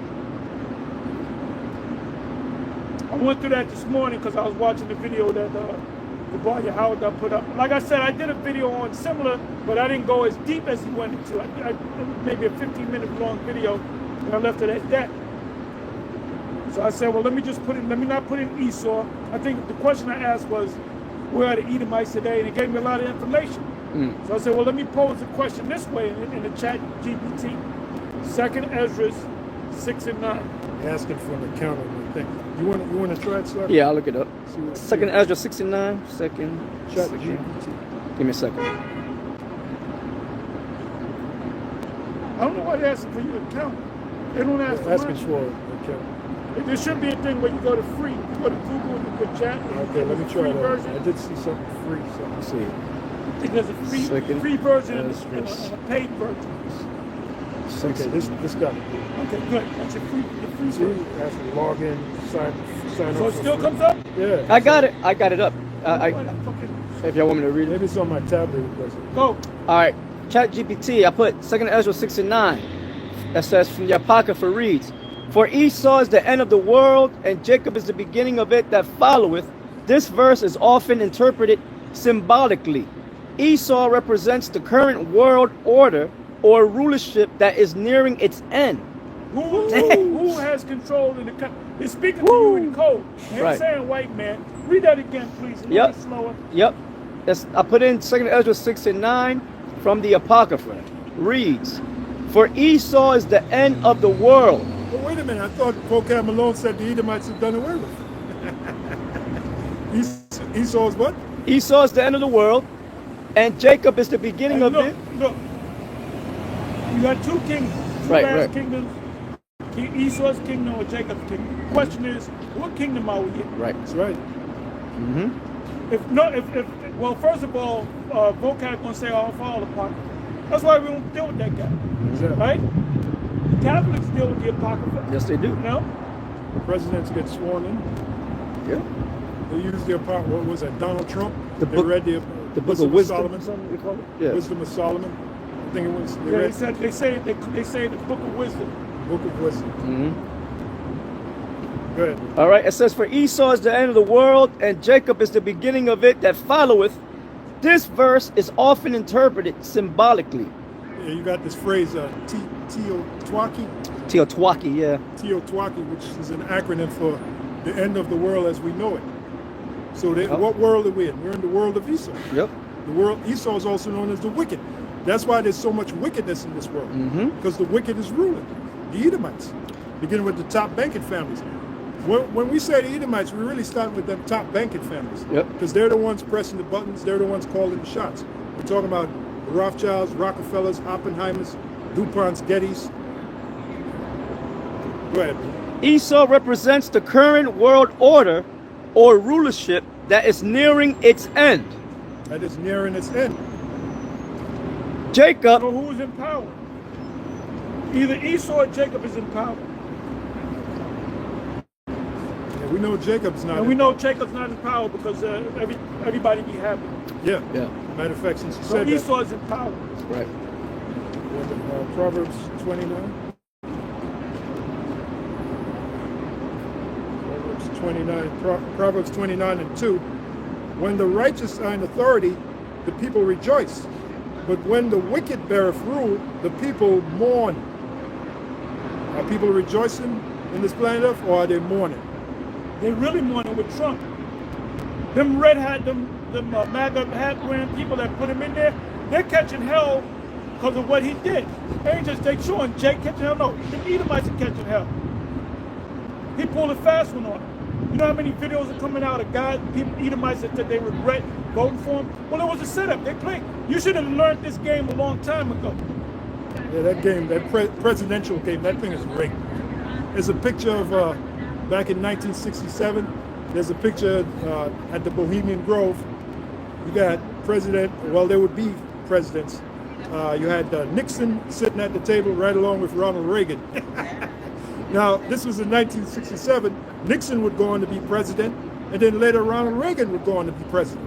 I went through that this morning because I was watching the video that Gabalia Howard put up. Like I said, I did a video on similar, but I didn't go as deep as he went into. It was maybe a 15-minute long video, and I left it at that. So I said, well, let me not put in Esau. I think the question I asked was, where are the Edomites today? And it gave me a lot of information. So I said, well, let me pose the question this way in the Chat GPT. Second Ezra 6 and 9. Asking for an account on the thing. You want to try it, sir? Yeah, I'll look it up. See what- Second Ezra 69. Second. Chat GPT. Give me a second. I don't know why they're asking for your account. They don't ask for Asking mine. for an account. There should be a thing where you go to free. You go to Google and you put chat. And Okay, let me try free that. version. I did see something free. Let's Something. see. I think there's a Second free version and Ezra. a paid version. Okay, this got it. Okay, good. That's your free See, version. has to log in, sign So up. it for still free. comes up? Yeah. I got it. I got it up. Fucking If y'all want me to read it. Maybe it's on my tablet. It doesn't. go. All right. Chat GPT. I put Second Ezra 69. That says from the Apocrypha reads, "For Esau is the end of the world, and Jacob is the beginning of it that followeth." This verse is often interpreted symbolically. Esau represents the current world order or rulership that is nearing its end. Who has control in the country? It's speaking to you in code. It ain't Right. saying white man. Read that again, please. A little Yep. bit slower. Yep. I put in 2 Ezra 6 and 9 from the Apocrypha. Reads, "For Esau is the end of the world." But wait a minute, I thought Vocab Malone said the Edomites have done away with it. Esau's what? Esau is the end of the world, and Jacob is the beginning Hey, of look, it. look. You got two kingdoms. Two Right, last right. kingdoms. Esau's kingdom or Jacob's kingdom. The question is, what kingdom are we in? Right. That's right. Well, first of all, Vocab gonna say all fall apart. That's why we don't deal with that guy, Exactly. right? The Catholics deal with the Apocrypha. Yes, they do. You know? Presidents get sworn in. Yeah. They use the what was that? Donald Trump. The They book- read the book of wisdom. Solomon. Something they call it. Yeah. Wisdom of Solomon. I think it was. They say the book of wisdom. Book of Wisdom. Go ahead. All right, it says, for Esau is the end of the world, and Jacob is the beginning of it that followeth. This verse is often interpreted symbolically. Yeah, you got this phrase, Teotwaki. Teotwaki, yeah. Teotwaki, which is an acronym for the end of the world as we know it. So Yep. what world are we in? We're in the world of Esau. Yep. The world, Esau is also known as the wicked. That's why there's so much wickedness in this world. Because the wicked is ruling. The Edomites, beginning with the top banking families. When we say the Edomites, we really start with them top banking families. Yep. Because they're the ones pressing the buttons. They're the ones calling the shots. We're talking about the Rothschilds, Rockefellers, Oppenheimers, DuPonts, Gettys. Go ahead. Esau represents the current world order or rulership that is nearing its end. That is nearing its end. Jacob, So who's in power? Either Esau or Jacob is in power. And we know Jacob's not. And we know Jacob's not in power because everybody be happy. Yeah. Yeah. Matter of fact, since you So said that, Esau is in power. right. Proverbs 29. Proverbs 29 and 2. When the righteous are in authority, the people rejoice. But when the wicked beareth rule, the people mourn. Are people rejoicing in this planet Earth, or are they mourning? They're really mourning with Trump. Them red hat, them MAGA hat wearing people that put him in there, they're catching hell because of what he did. They ain't just they showing Jake catching hell. No, the Edomites are catching hell. He pulled a fast one on him. You know how many videos are coming out of guys, people, Edomites that said they regret voting for him? Well, it was a setup. They played. You should have learned this game a long time ago. Yeah, that game, that presidential game, that thing is rigged. There's a picture of back in 1967. There's a picture at the Bohemian Grove. You got president. Well, there would be presidents. You had Nixon sitting at the table right along with Ronald Reagan. Now, this was in 1967. Nixon would go on to be president, and then later Ronald Reagan would go on to be president.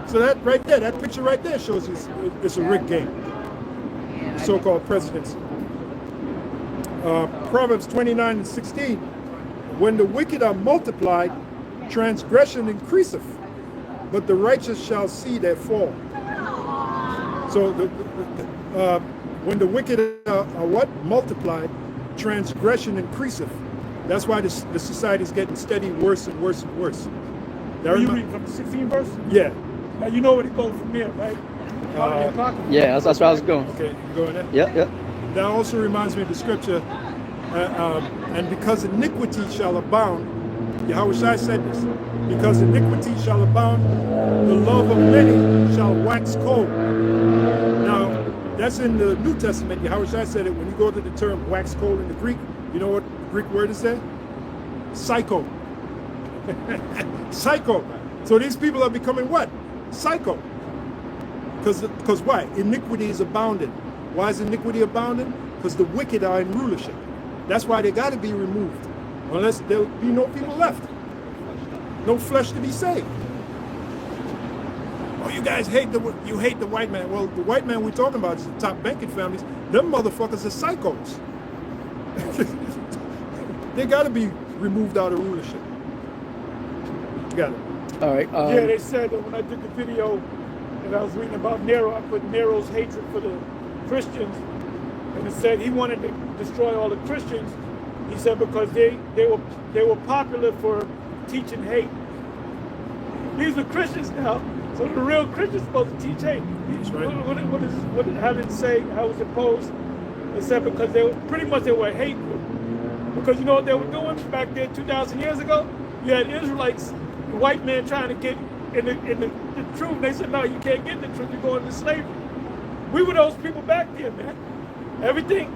So that right there, that picture right there shows you it's a rigged game. So-called presidency. Proverbs 29 and 16. When the wicked are multiplied, transgression increaseth, but the righteous shall see their fall. So when the wicked are what? Multiplied, transgression increaseth. That's why the society is getting steady worse and worse and worse. Are you reading from the 16th verse? Yeah. Now you know where it goes from there, right? Yeah, that's where I was going. Okay, you going there? Yep, yep. That also reminds me of the scripture, and because iniquity shall abound, Yahushua said this, because iniquity shall abound, the love of many shall wax cold. Now, that's in the New Testament. Yahushua said it. When you go to the term wax cold in the Greek, you know what the Greek word is there? Psycho. Psycho. So these people are becoming what? Psycho. Because why? Iniquity is abounding. Why is iniquity abounding? Because the wicked are in rulership. That's why they got to be removed. Unless there'll be no people left. No flesh to be saved. Oh, you guys hate the white man. Well, the white man we're talking about is the top banking families. Them motherfuckers are psychos. They got to be removed out of rulership. You got it. All right. Yeah, they said that when I did the video and I was reading about Nero, I put Nero's hatred for the Christians, and it said he wanted to destroy all the Christians. He said because they were popular for teaching hate. These are Christians now, so the real Christians supposed to teach hate. That's right. How did it say? How was it posed? It said because they were hateful. Because you know what they were doing back there 2,000 years ago? You had Israelites, the white man trying to get in the truth. They said, no, you can't get the truth. You're going into slavery. We were those people back there, man. Everything,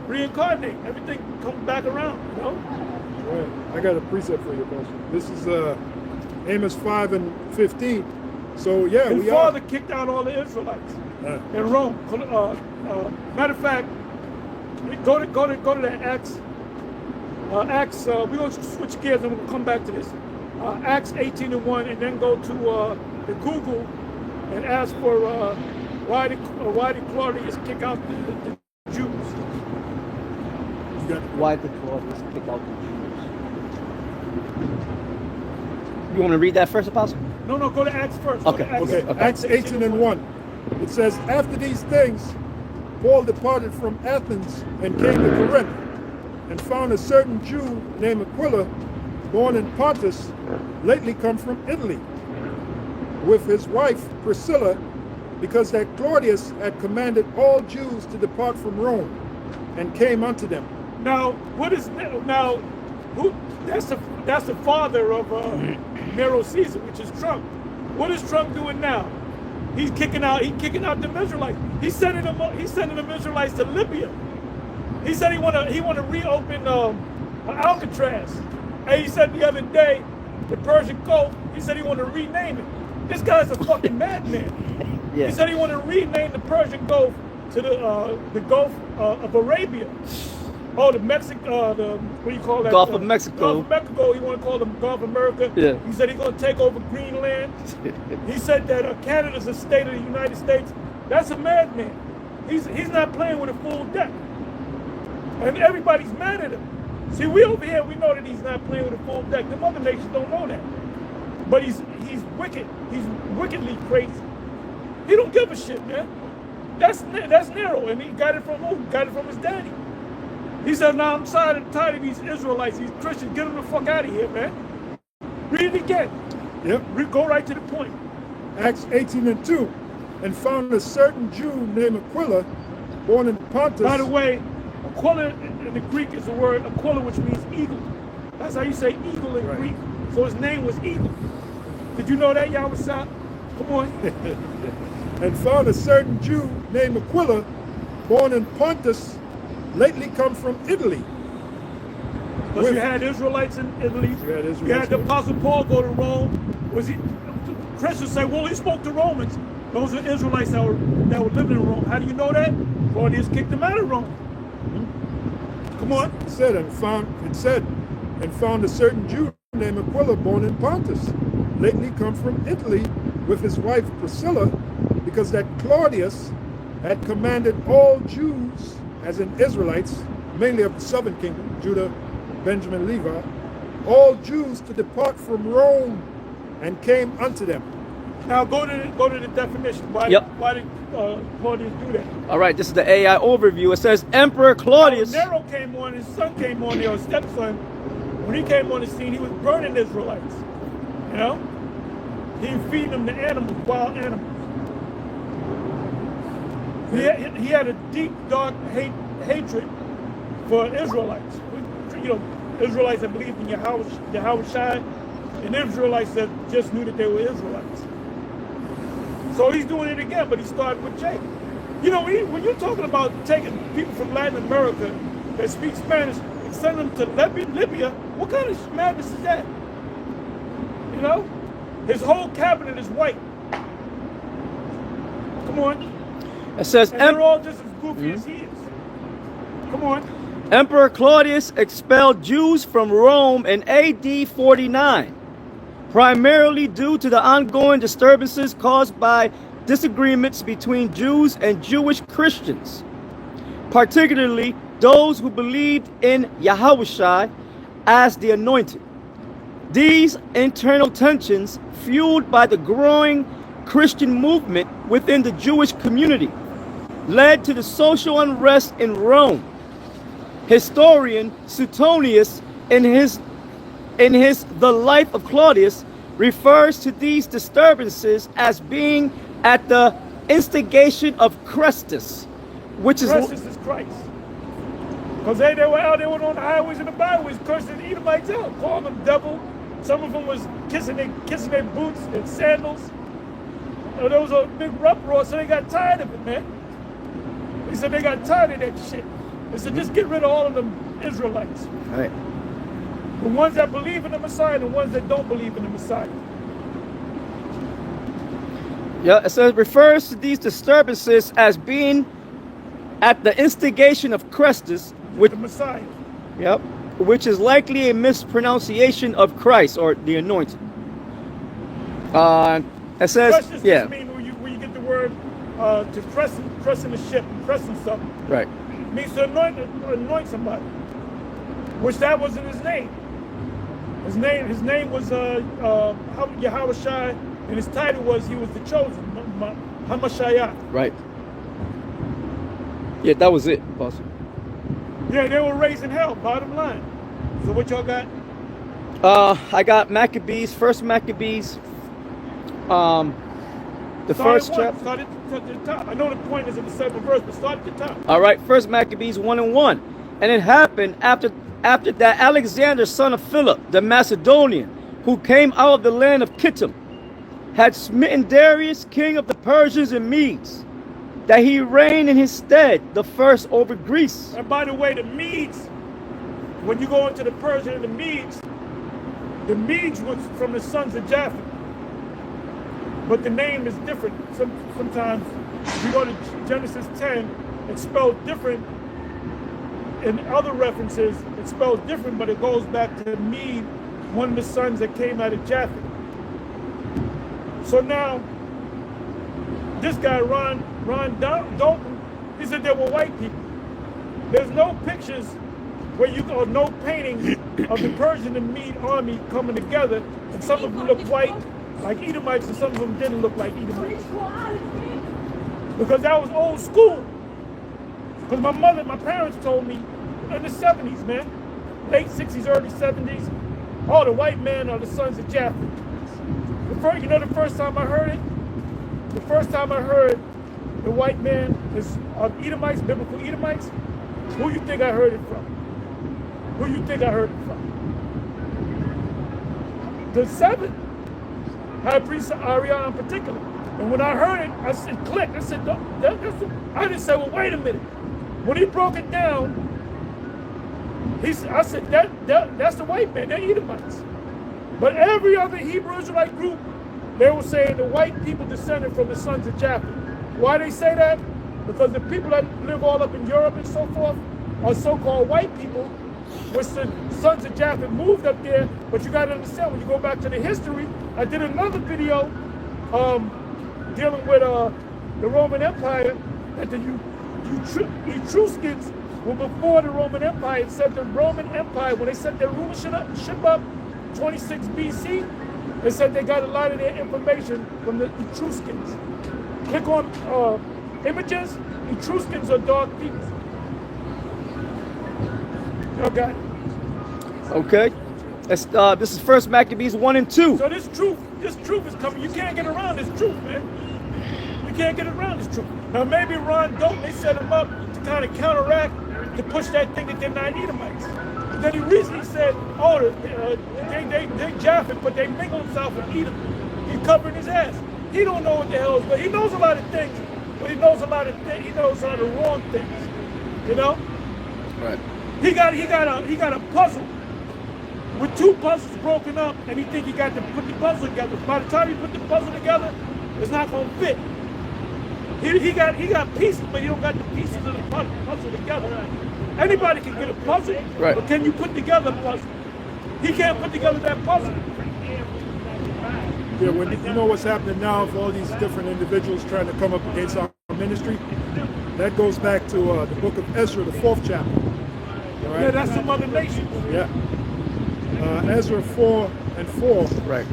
reincarnate. Everything comes back around, Right. I got a precept for you, Pastor. This is Amos 5 and 15. So yeah, His we father are. kicked out all the Israelites in Rome. Matter of fact, go to that Acts. Acts. We're gonna switch gears and we'll come back to this. Acts 18 and 1, and then go to the Google and ask for why did Claudius kick out the Jews? You got Why did Claudius kick out the Jews? You want to read that first, Apostle? No, go to Acts first. Okay. Go to Acts. Okay, Acts 18 and 1. It says, after these things, Paul departed from Athens and came to Corinth, and found a certain Jew named Aquila, born in Pontus, lately come from Italy, with his wife Priscilla, because that Claudius had commanded all Jews to depart from Rome, and came unto them. Now, who? That's the father of Nero Caesar, which is Trump. What is Trump doing now? He's kicking out them Israelites. He's sending them Israelites to Libya. He said he want to reopen Alcatraz. And he said the other day, the Persian Gulf, he said he want to rename it. This guy's a fucking madman. Yeah. He said he want to rename the Persian Gulf to the Gulf of Arabia. Oh, the Mexico, what do you call that? Gulf of Mexico. Gulf of Mexico. He want to call them Gulf of America. Yeah. He said he's going to take over Greenland. He said that Canada's a state of the United States. That's a madman. He's not playing with a full deck. And everybody's mad at him. See, we over here, we know that he's not playing with a full deck. The other nations don't know that. But he's wicked. He's wickedly crazy. He don't give a shit, man. That's Nero, and he got it from who? Got it from his daddy. He said, now I'm tired of these Israelites, these Christians. Get them the fuck out of here, man. Read it again. Yep. Go right to the point. Acts 18 and 2. And found a certain Jew named Aquila, born in Pontus. By the way, Aquila in the Greek is the word Aquila, which means eagle. That's how you say eagle in Greek. So his name was Eagle. Did you know that, Yawasab? Come on. And found a certain Jew named Aquila, born in Pontus, lately come from Italy. Because you had Israelites in Italy. You had the Apostle Paul go to Rome. Christians say, well, he spoke to Romans. Those are Israelites that were living in Rome. How do you know that? Claudius kicked them out of Rome. Come on. It said, and found a certain Jew named Aquila, born in Pontus, lately come from Italy, with his wife Priscilla, because that Claudius had commanded all Jews, as in Israelites, mainly of the southern kingdom, Judah, Benjamin, Levi, all Jews to depart from Rome, and came unto them. Now go to the definition. Why did Claudius do that? All right, this is the AI overview. It says Emperor Claudius. Now, Nero came on, his son came on, or stepson. When he came on the scene, he was burning Israelites. You know? He was feeding them to animals, wild animals. He had a deep, dark hatred for Israelites. You know, Israelites that believed in Yahweh, and Israelites that just knew that they were Israelites. So he's doing it again, but he started with Jacob. You know, when you're talking about taking people from Latin America that speak Spanish and sending them to Libya, what kind of madness is that? You know? His whole cabinet is white. Come on. It says And they're all just as goofy as he is. Come on. Emperor Claudius expelled Jews from Rome in AD 49, primarily due to the ongoing disturbances caused by disagreements between Jews and Jewish Christians, particularly those who believed in Yahweh as the Anointed. These internal tensions, fueled by the growing Christian movement within the Jewish community, led to the social unrest in Rome. Historian Suetonius, in his The Life of Claudius, refers to these disturbances as being at the instigation of Christus, which is Christ. Because they were out there on the highways and the byways, cursing the Edomites out, calling them devil. Some of them was kissing their boots and sandals. You know, there was a big uproar, so they got tired of it, man. They said they got tired of that shit. They said, just get rid of all of them Israelites. all right. The ones that believe in the Messiah and the ones that don't believe in the Messiah. Yeah, it says refers to these disturbances as being at the instigation of Christus, With the Messiah. Yep, which is likely a mispronunciation of Christ or the Anointed. It says, Christus yeah, just mean where you get the word to press in the ship, pressing something. right. It means to anoint somebody, which that wasn't his name. His name was Yahushai, and his title was he was the chosen, Hamashiach. Right. Yeah, that was it, Apostle. Yeah, they were raising hell, bottom line. So what y'all got? I got Maccabees, first Maccabees. The first chapter. Start at the top. I know the point is in the 7th verse, but start at the top. All right, first Maccabees 1:1. And it happened after that Alexander, son of Philip, the Macedonian, who came out of the land of Kittim, had smitten Darius, king of the Persians and Medes, that he reigned in his stead, the first over Greece. And by the way, the Medes, when you go into the Persian and the Medes was from the sons of Japheth. But the name is different. Sometimes you go to Genesis 10, it's spelled different. In other references, it's spelled different, but it goes back to Mede, one of the sons that came out of Japheth. So now, this guy, Ron Dalton, he said there were white people. There's no pictures where or no paintings of the Persian and Mede army coming together, and some of them look white, like Edomites, and some of them didn't look like Edomites. Because that was old school. Because my parents told me in the 70s, man, late 60s, early 70s, all the white men are the sons of Japheth. The first time I heard it? The first time I heard the white man is Edomites, biblical Edomites, who you think I heard it from? Who you think I heard it from? The 7th. High Priest Ariah in particular. And when I heard it, I said, click. I said, I just said, well, wait a minute. When he broke it down, I said, that's the white man, they're Edomites. But every other Hebrew Israelite group, they were saying the white people descended from the sons of Japheth. Why they say that? Because the people that live all up in Europe and so forth are so-called white people, which the sons of Japheth moved up there. But you got to understand, when you go back to the history, I did another video dealing with the Roman Empire, that the Etruscans were before the Roman Empire. It said the Roman Empire, when they set their rulership up 26 BC, they said they got a lot of their information from the Etruscans. Click on images. Etruscans are dark people. Y'all got it. Okay. This is first Maccabees 1 and 2. So this truth is coming. You can't get around this truth, man. You can't get around this truth. Now maybe Ron Dalton, they set him up to kind of counteract, to push that thing that they're not Edomites. But then he recently said, oh, they Japheth, but they mingle himself with Edom. He's covering his ass. He don't know what the hell is, but he knows a lot of things. But he knows a lot of things. He knows all the wrong things. You know? Right. He got a puzzle with 2 puzzles broken up, and he think he got to put the puzzle together. By the time he put the puzzle together, it's not gonna fit. He got pieces, but he don't got the pieces of the puzzle together. Anybody can get a puzzle, right, but can you put together a puzzle? He can't put together that puzzle. Yeah, when you know what's happening now for all these different individuals trying to come up against our ministry, that goes back to the book of Ezra, the 4th chapter. All right? Yeah, that's some other nations. Yeah. Ezra 4 and 4. Right.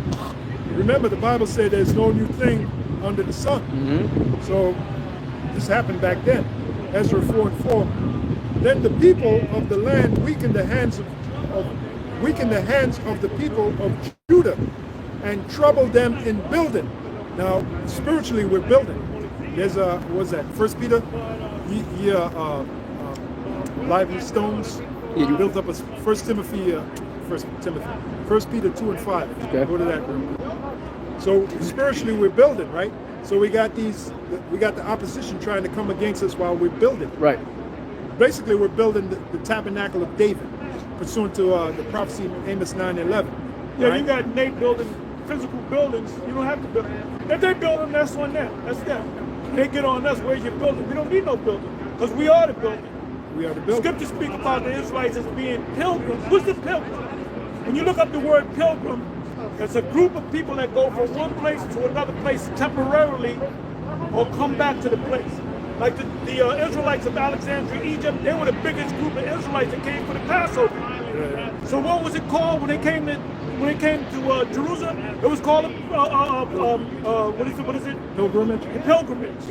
Remember, the Bible said there's no new thing under the sun. Mm-hmm. So this happened back then. Ezra 4 and 4. Then the people of the land weakened the hands of the people of Judah and troubled them in building. Now, spiritually, we're building. There's what's that? 1 Peter, lively stones. You built up a 1 Peter 2 and 5. Okay. Go to that room. So spiritually, we're building, right? So we got the opposition trying to come against us while we're building. Right. Basically, we're building the tabernacle of David, pursuant to the prophecy in Amos 9:11. Yeah, right? you got Nate building physical buildings. You don't have to build them. If they build them, that's on them. That's them. They get on us. Where's your building? We don't need no building, because we are the building. We are the building. Scripture speak about the Israelites as being pilgrims. What's the pilgrim? When you look up the word pilgrim, it's a group of people that go from one place to another place temporarily, or come back to the place. Like the Israelites of Alexandria, Egypt, they were the biggest group of Israelites that came for the Passover. So what was it called when they came to when it came to Jerusalem, it was called what is it? Pilgrimage. A pilgrimage.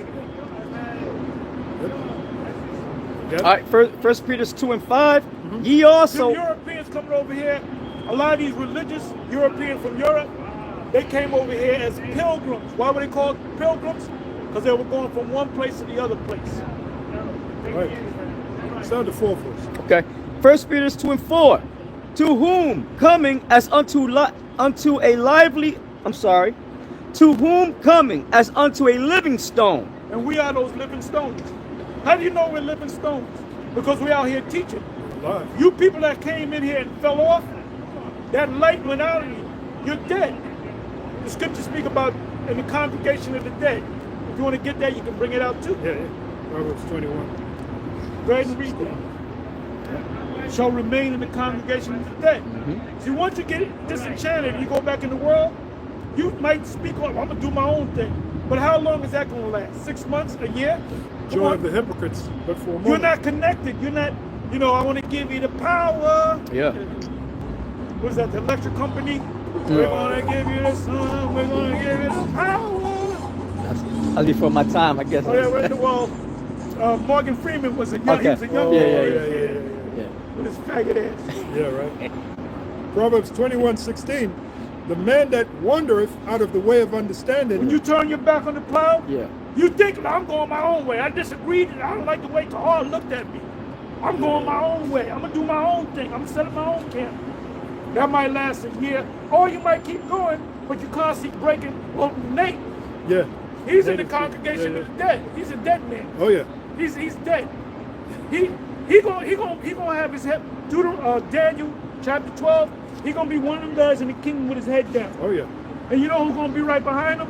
Yep. All right, First Peter 2:5. Ye Some also. Europeans coming over here, a lot of these religious Europeans from Europe, they came over here as pilgrims. Why were they called pilgrims? Because they were going from one place to the other place. Right. Sound the fourth verse. Okay. First Peter 2:4. To whom coming as unto a lively. To whom coming as unto a living stone. And we are those living stones. How do you know we're living stones? Because we're out here teaching. Live. You people that came in here and fell off, that light went out of you. You're dead. The scriptures speak about in the congregation of the dead. If you want to get that, you can bring it out too. Yeah, yeah. Proverbs 21. Go ahead and read that. Shall remain in the congregation of the dead. See, once you get disenchanted and you go back in the world, you might speak on, I'm going to do my own thing. But how long is that going to last? 6 months? A year? Come Joy on. of the hypocrites, but for a moment. You're not connected. You're not, I want to give you the power. Yeah. What is that, the electric company? We're going to give you the sun. We're going to give you the power. That's before my time, I guess. Oh, yeah, we're in the world. Morgan Freeman was a young, he was a young Yeah, boy yeah. with his faggot ass. Yeah, right. Proverbs 21:16. The man that wandereth out of the way of understanding. When you turn your back on the plow, Yeah. you think, I'm going my own way. I disagreed. I don't like the way Tahar looked at me. I'm going my own way. I'm going to do my own thing. I'm going to set up my own camp. That might last a year, or you might keep going, but you constantly breaking. Well, Nate, Yeah. he's in the Native- congregation yeah, of the dead. He's a dead man. Oh yeah. He's dead. He gonna have his head. Daniel chapter 12. He gonna be one of them guys in the kingdom with his head down. Oh yeah. And you know who's gonna be right behind him?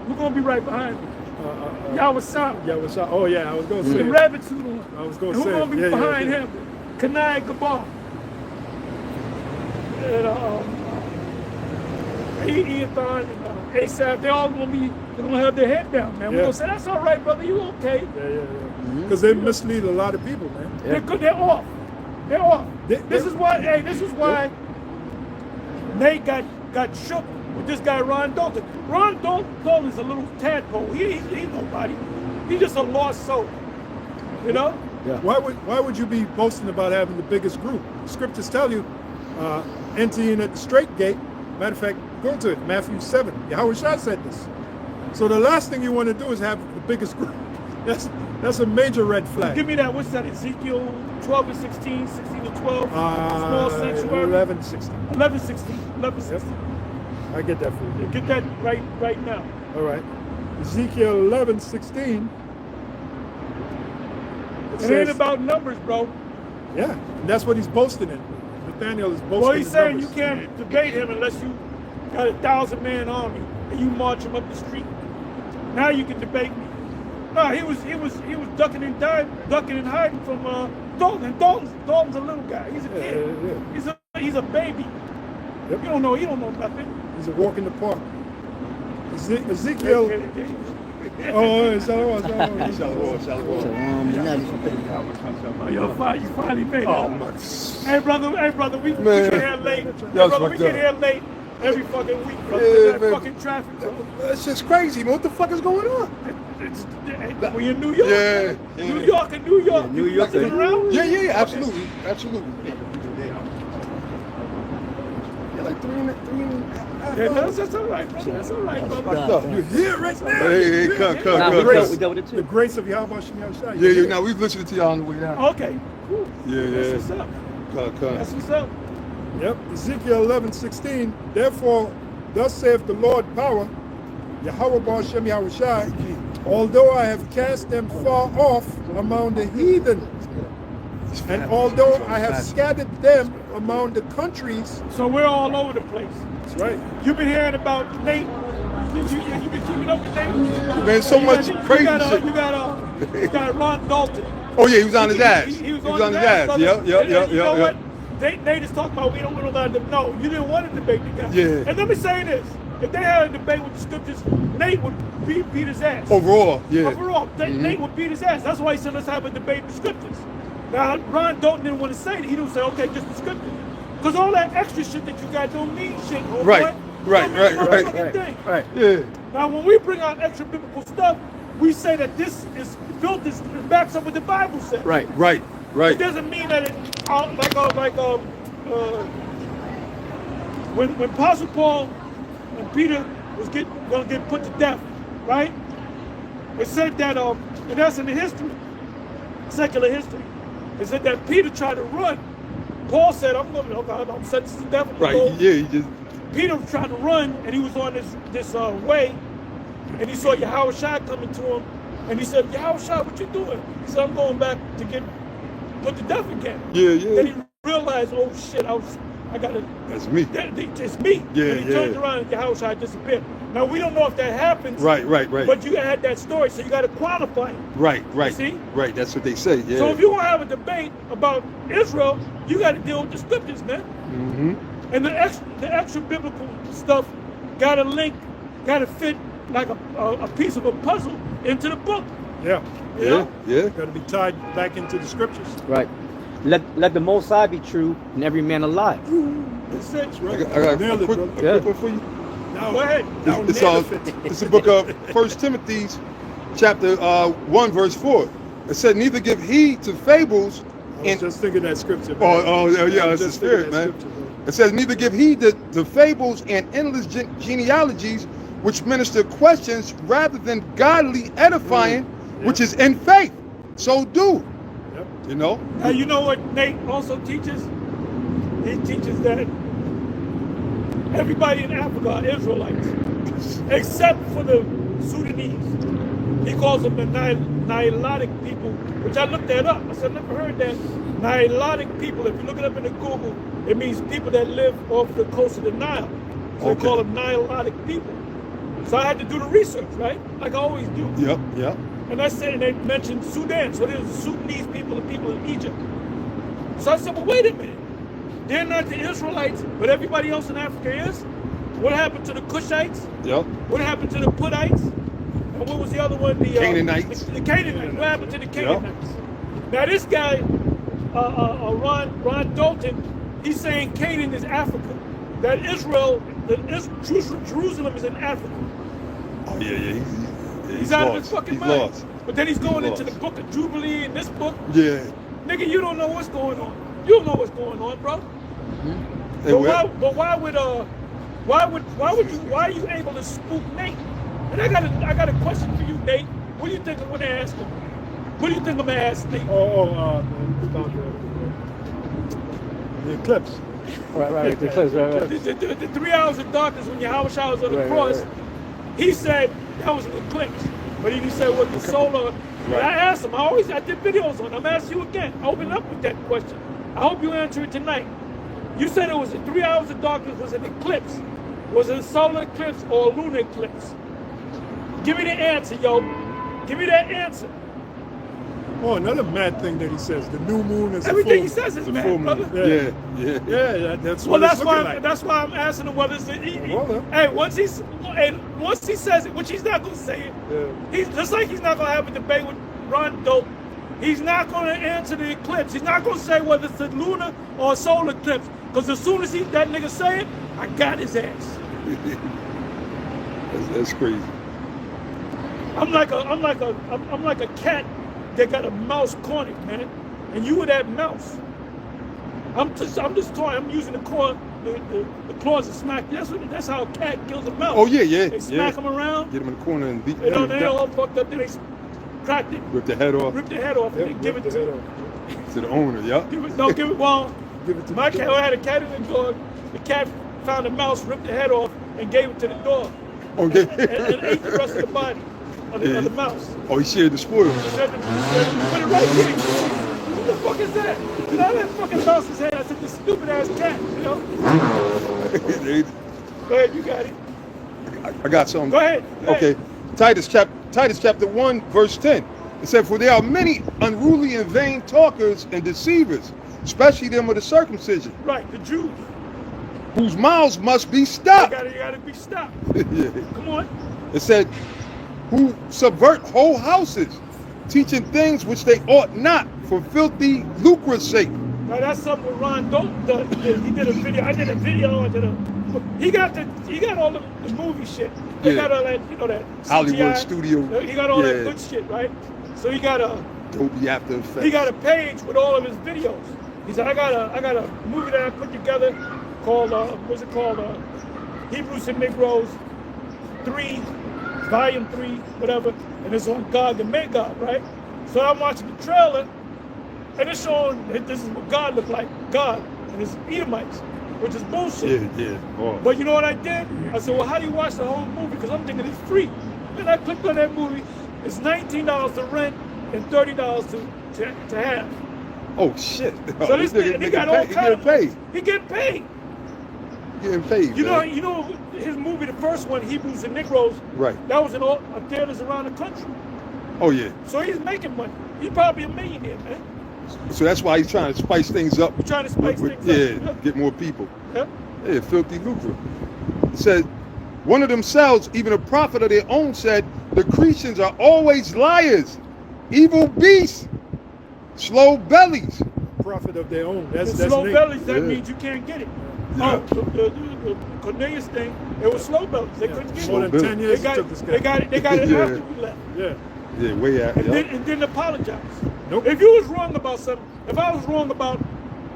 Who's gonna be right behind him? Yahweh Sam. Yeah, what's up? Oh yeah, I was gonna The say. rabbit suit on. I was gonna And say. who's gonna be yeah, behind yeah. him? Kanai Gabar. And Ethan and Asaph, they're all gonna have their head down, man. We're Yeah. gonna say, that's all right, brother, you okay. Yeah. Because they mislead a lot of people, man. They're off. They're off. They- This is why Nate got shook with this guy Ron Dalton. Ron Dalton is a little tadpole. He's nobody. He's just a lost soul. You know? Yeah. Why would you be boasting about having the biggest group? Scriptures tell you, enter in at the straight gate. Matter of fact, go to it, Matthew 7. Yahweh Shah said this. So the last thing you want to do is have the biggest group. That's a major red flag. Give me that. What's that? Ezekiel 12 and 16, 16 to 12. Small sanctuary. 11:16. 11, 16. 11, 16. I get that for you. Get that right now. All right. Ezekiel 11:16. It ain't about numbers, bro. Yeah, and that's what he's boasting in. Nathaniel is boasting. Well, he's in saying numbers. you can't debate him unless you got a 1,000-man army and you march him up the street. Now you can debate me. No, he was ducking and hiding from Dalton. And Dalton's a little guy. He's a kid. Yeah. He's a baby. Yep. You don't know nothing. He's a walk in the park. Ezekiel. Oh, it's all You finally made it. Oh, my. Hey brother, we get here late. Hey, brother, we get here late every fucking week, brother. Yeah, That man. fucking traffic, bro. That's just crazy, man. What the fuck is going on? When you're in New York, Yeah. New York and New York, New York, nothing around. Yeah, absolutely. Yeah, like three and a half Yeah, hours. that's all right, brother. That's all right, brother. No, you're here right now. Hey, come. Nah, we grace. dealt with it The too. grace of Yahweh Shem Yahushua. Yeah, now we've listened to y'all on the way down. Okay, cool. Yeah. That's what's up. That's what's up. Yep. Ezekiel 11:16. Therefore, thus saith the Lord power, Yahweh Bar Shem Yahushua, although I have cast them far off among the heathen, and although I have scattered them among the countries. So we're all over the place. That's right. You've been hearing about Nate. You been keeping up with Nate? Man, so much crazy shit. You got Ron Dalton. Oh yeah, he was on his ass. He was on on his his ass. brother. Yep. And you know what? Nate is talking about we don't allow them. No, you didn't want to debate the guy. Yeah. And let me say this. If they had a debate with the scriptures, Nate would beat his ass. Overall, yeah. Overall, Nate would beat his ass. That's why he said let's have a debate with the scriptures. Now, Ron Dalton didn't want to say that. He didn't say, okay, just the scriptures. Because all that extra shit that you got don't mean shit, homeboy. Right, right, Don't mean right, a right, motherfucking thing. Right. Yeah. Now, when we bring out extra biblical stuff, we say that this is built, this backs up what the Bible says. Right. Right, It right. doesn't mean that it, when Apostle Paul and Peter was going to get put to death, right? It said that, and that's in the history, secular history. It said that Peter tried to run. Paul said, I'm sentenced to death. Right, yeah, he just, Peter was trying to run, and he was on this way, and he saw Yahushua coming to him, and he said, Yahushua, what you doing? He said, I'm going back to get put to death again. yeah, yeah. Then he realized, oh shit, I gotta. That's me. It's me. Yeah, and he turned yeah. around and Yahushua disappeared. Now we don't know if that happens. Right, right, right. But you had that story, so you got to qualify it. Right, right. See? Right, that's what they say, yeah. So if you want to have a debate about Israel, you got to deal with the scriptures, man. Mm-hmm. And the extra biblical stuff got to link, got to fit like a piece of a puzzle into the book. Yeah. You Yeah, know? yeah. Got to be tied back into the scriptures. Right. Let the Most High be true and every man alive. That's it. I got a Nailed it, quick, brother. Yeah. quick one for you. Now, Go ahead. now It's nail it. it's the book of 1 Timothy, chapter 1, verse 4. It said, neither give heed to fables I was and just thinking that scripture. man. oh yeah, I was it's the just thinking spirit, that man. scripture, bro. It says, neither give heed to fables and endless genealogies, which minister questions rather than godly edifying, which is in faith. So do. Yep. You know? Now you know what Nate also teaches? He teaches that everybody in Africa are Israelites, except for the Sudanese. He calls them the Nilotic people, which I looked that up. I said, I never heard that. Nilotic people, if you look it up in the Google, it means people that live off the coast of the Nile. So Okay. they call them Nilotic people. So I had to do the research, right? Like I always do. Yep, yep. And I said, and they mentioned Sudan. So there's the Sudanese people and people in Egypt. So I said, well, wait a minute. They're not the Israelites, but everybody else in Africa is. What happened to the Cushites? Yep. What happened to the Puttites? And what was the other one? The Canaanites. The Canaanites. What happened to the Canaanites? Now this guy, Ron Dalton, he's saying Canaan is Africa. That Jerusalem is in Africa. Oh yeah, yeah. He's out of his fucking He's mind. lost. But then he's going into lost. the book of Jubilee and this book. Yeah. Nigga, you don't know what's going on. You don't know what's going on, bro. Hey, But why are you able to spook Nate? And I got a question for you, Nate. What do you think I'm gonna ask him? What do you think I'm gonna ask Nate? About the eclipse. Right. The 3 hours of darkness when Yahushua was on the cross, he said that was an eclipse. But he said, well, the solar. Right. I asked him, I did videos on it. I'm asking you again. I opened up with that question. I hope you answer it tonight. You said it was 3 hours of darkness was an eclipse. Was it a solar eclipse or a lunar eclipse? Give me the answer, yo. Give me that answer. Oh, another mad thing that he says: the new moon is Everything a he full says is The mad, full brother. moon. Yeah. Yeah. Yeah, that's Well, what that's it's why. looking like. That's why I'm asking him whether it's. Well, Hey, once he says it, which he's not gonna say it. Yeah. He's just like he's not gonna have a debate with Ron Dope. He's not gonna answer the eclipse. He's not gonna say whether it's a lunar or a solar eclipse. Because as soon as that nigga say it, I got his ass. That's crazy. I'm like a cat that got a mouse cornered, man. And you were that mouse. I'm just toying. I'm using the claws to smack. That's how a cat kills a mouse. Oh yeah. They smack them around. Get him in the corner and beat They him they down. all fucked up. Then they cracked it, Rip the head off ripped the head off, and Yep, then give it the head to. off. to the owner. Yep. Give it well. Give it to My the cat, dog. I had a cat and a dog. The cat found a mouse, ripped the head off, and gave it to the dog, Okay. and ate the rest of the body of the mouse. Oh, he shared the spoils. Said put it right here. What the fuck is that? You know that fucking mouse's head? I said, this stupid ass cat, you know? Go ahead, you got it. I got something. Go ahead. Okay. Titus chapter 1, verse 10. It said, for there are many unruly and vain talkers and deceivers, especially them of the circumcision, Right, the Jews. whose mouths must be You stopped. gotta be stopped. Yeah. Come on. It said, who subvert whole houses, teaching things which they ought not for filthy lucre's sake. Now that's something with Ron Dalton does. He did a video. I did a video. He got all the movie shit. He got all that, that Hollywood CGI. studio. He got all that good shit, right? So he got Dolby After Effects. He got a page with all of his videos. He said, I got a movie that I put together called what's it called? Hebrews and Negroes 3, Volume 3, whatever, and it's on Gog and Magog, right? So I'm watching the trailer, and it's showing that this is what God looked like, God and his Edomites, which is bullshit. Yeah. Oh. But you know what I did? I said, well, how do you watch the whole movie? Because I'm thinking it's free. And I clicked on that movie. It's $19 to rent and $30 to have. Oh shit! So this nigga, he got all kinds of paid. He getting paid. Getting paid. You know his movie, the first one, Hebrews and Negroes. Right. That was in all theaters around the country. Oh yeah. So he's making money. He's probably a millionaire, man. So that's why he's trying to spice things up. He's trying to spice things yeah, up. get more people. Yeah. Yeah, filthy lucre. It said, one of themselves, even a prophet of their own, said, the Cretans are always liars, evil beasts, slow bellies. Prophet of their own. That's slow Nate. bellies, that means you can't get it. Yeah. Oh, the Cornelius thing, it was slow bellies. They couldn't get More it. than 10 years They got it took this guy. they got it Yeah. after we left. Yeah. Yeah, way out. And didn't apologize. Nope. If you was wrong about something, if I was wrong about,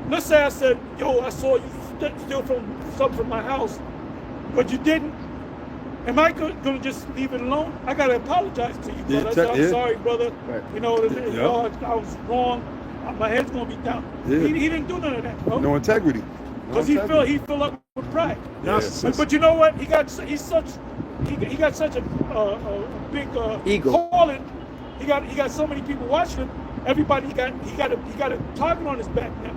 let's say I said, yo, I saw you steal something from my house, but you didn't, am I gonna just leave it alone? I gotta apologize to you, brother. I said, I'm sorry, brother. Right. You know, I was wrong. My head's gonna be down. Yeah. He didn't do none of that, bro. No integrity. Because he fill up with pride. Narcissist. But you know what? He got such a big Ego. calling. He got so many people watching him. Everybody he got a target on his back now.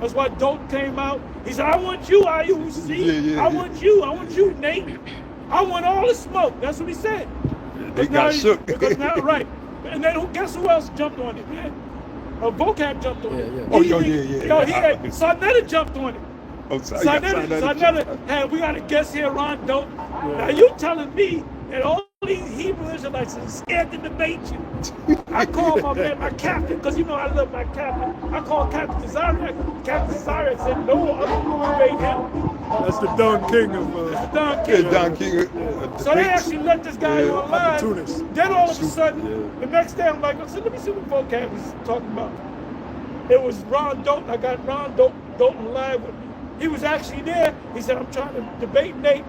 That's why Dolt came out. He said, I want you, IUC. I want you, Nate. I want all the smoke. That's what he said. They got shook. Because now, right. And then guess who else jumped on it, man? Vocab jumped on it. Yeah. Oh, yeah. Sarnetta jumped on it. Oh, Sarnetta, we got a guest here, Ron Dope. Now you telling me that all these Hebrew Israelites are scared to debate you. I call my man, my captain, because you know I love my captain. I called Captain Cesario. Captain Cesario said, no, I'm going to debate him. That's the Don King of Don King. Yeah, Don King. So they actually let this guy on live. Opportunist. Then all of a sudden, the next day I'm like, I said, let me see what Vocab was talking about. It was Ron Dalton. I got Ron Dalton live with me. He was actually there. He said, I'm trying to debate Nate.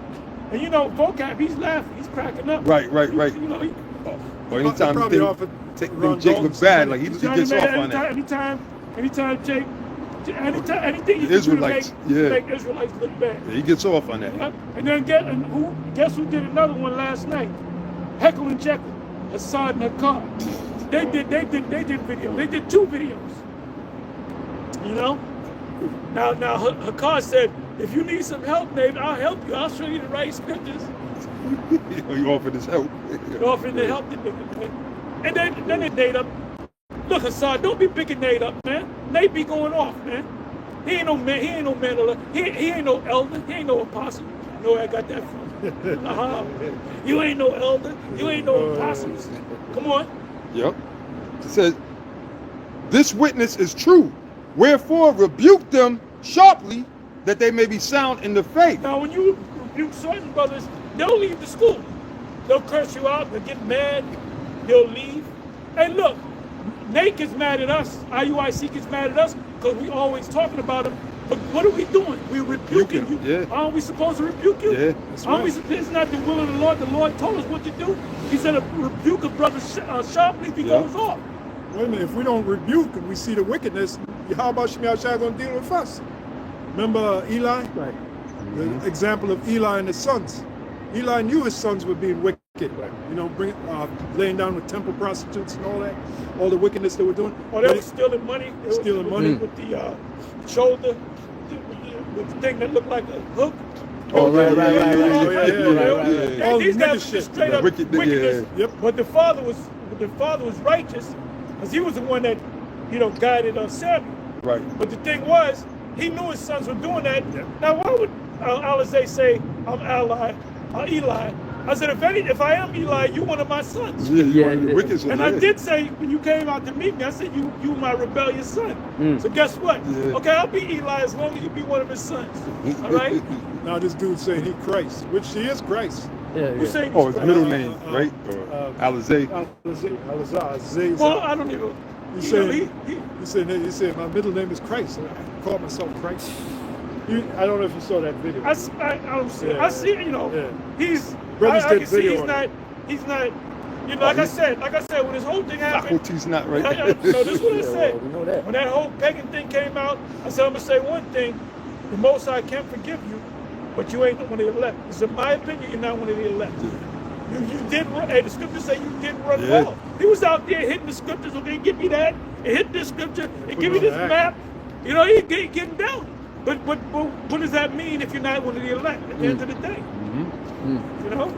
And you know, Vocab, he's laughing. He's cracking up. Right. You know, Or anytime probably you offered think Ron Jake look Dalton bad, like he he's gets trying off to on that. anytime Jake, anything you can do to make Israelites look bad. Yeah, he gets off on that. And then guess who did another one last night? Heckle and Jekyll, Assad and Hakkar. They did video. They did 2 videos. You know? Now Hakkar said, if you need some help, Nate, I'll help you. I'll show you the right scriptures. He offered his help. Offering to help the nigga, man. And then they Nate up. Look, Assad, don't be picking Nate up, man. Nate be going off, man. He ain't no man. He ain't no man. He ain't no elder. He ain't no apostle. You know where I got that from? You ain't no elder. You ain't no apostles. Come on. Yep. It says, this witness is true. Wherefore rebuke them sharply, that they may be sound in the faith. Now, when you rebuke certain brothers, they'll leave the school. They'll curse you out. They'll get mad. They'll leave. And look, Nate gets mad at us. IUIC gets mad at us because we always talking about him. But what are we doing? We're rebuking you. Yeah. Aren't we supposed to rebuke you? Yeah. It's not the will of the Lord. The Lord told us what to do. He said, rebuke a brother sharply if he goes off. Wait a minute, if we don't rebuke and we see the wickedness, how about Shemi Ashai going to deal with us? Remember Eli? Right. The example of Eli and his sons. Eli knew his sons were being wicked. Right. You know, laying down with temple prostitutes and all that, all the wickedness they were doing. Oh, they were stealing money. Stealing money with the shoulder, with the thing that looked like a hook. Oh, right. All These nigga guys shit. just straight up Wicked, wickedness. Yep. But the father was righteous, because he was the one that, guided Samuel. Right. But the thing was, he knew his sons were doing that. Now, why would Alizé say, I'm Eli, I said, if I am Eli, you one of my sons. Yeah, Yeah, one of the yeah. wicked sons. And I did say, when you came out to meet me, I said, you my rebellious son. So guess what? Yeah. Okay, I'll be Eli as long as you be one of his sons. All right? Now this dude saying he Christ, which he is Christ. Yeah, Who's saying Oh, he's his Christ? middle name, right? Or Alizé. Alizé. Well, I don't even. He You know, said, he said, my middle name is Christ. I call myself Christ. I don't know if you saw that video. I don't see. Yeah. I see. You know, Yeah. he's. Brothers I did can see video he's on not. it. He's not. You know, like I said, when this whole thing happened. Faculty's not right. No, this is what I Yeah, said. well, we know that. When that whole pagan thing came out, I said, I'm gonna say one thing: the Most High can't forgive you, but you ain't one of the elect. It's in my opinion, you're not one of the elect. You did run. Hey, the scriptures say you did run Yeah. well. He was out there hitting the scriptures. Okay, give me that. And hit this scripture. And give me this map. You know, he getting down. But what does that mean if you're not one of the elect at the end of the day? You know?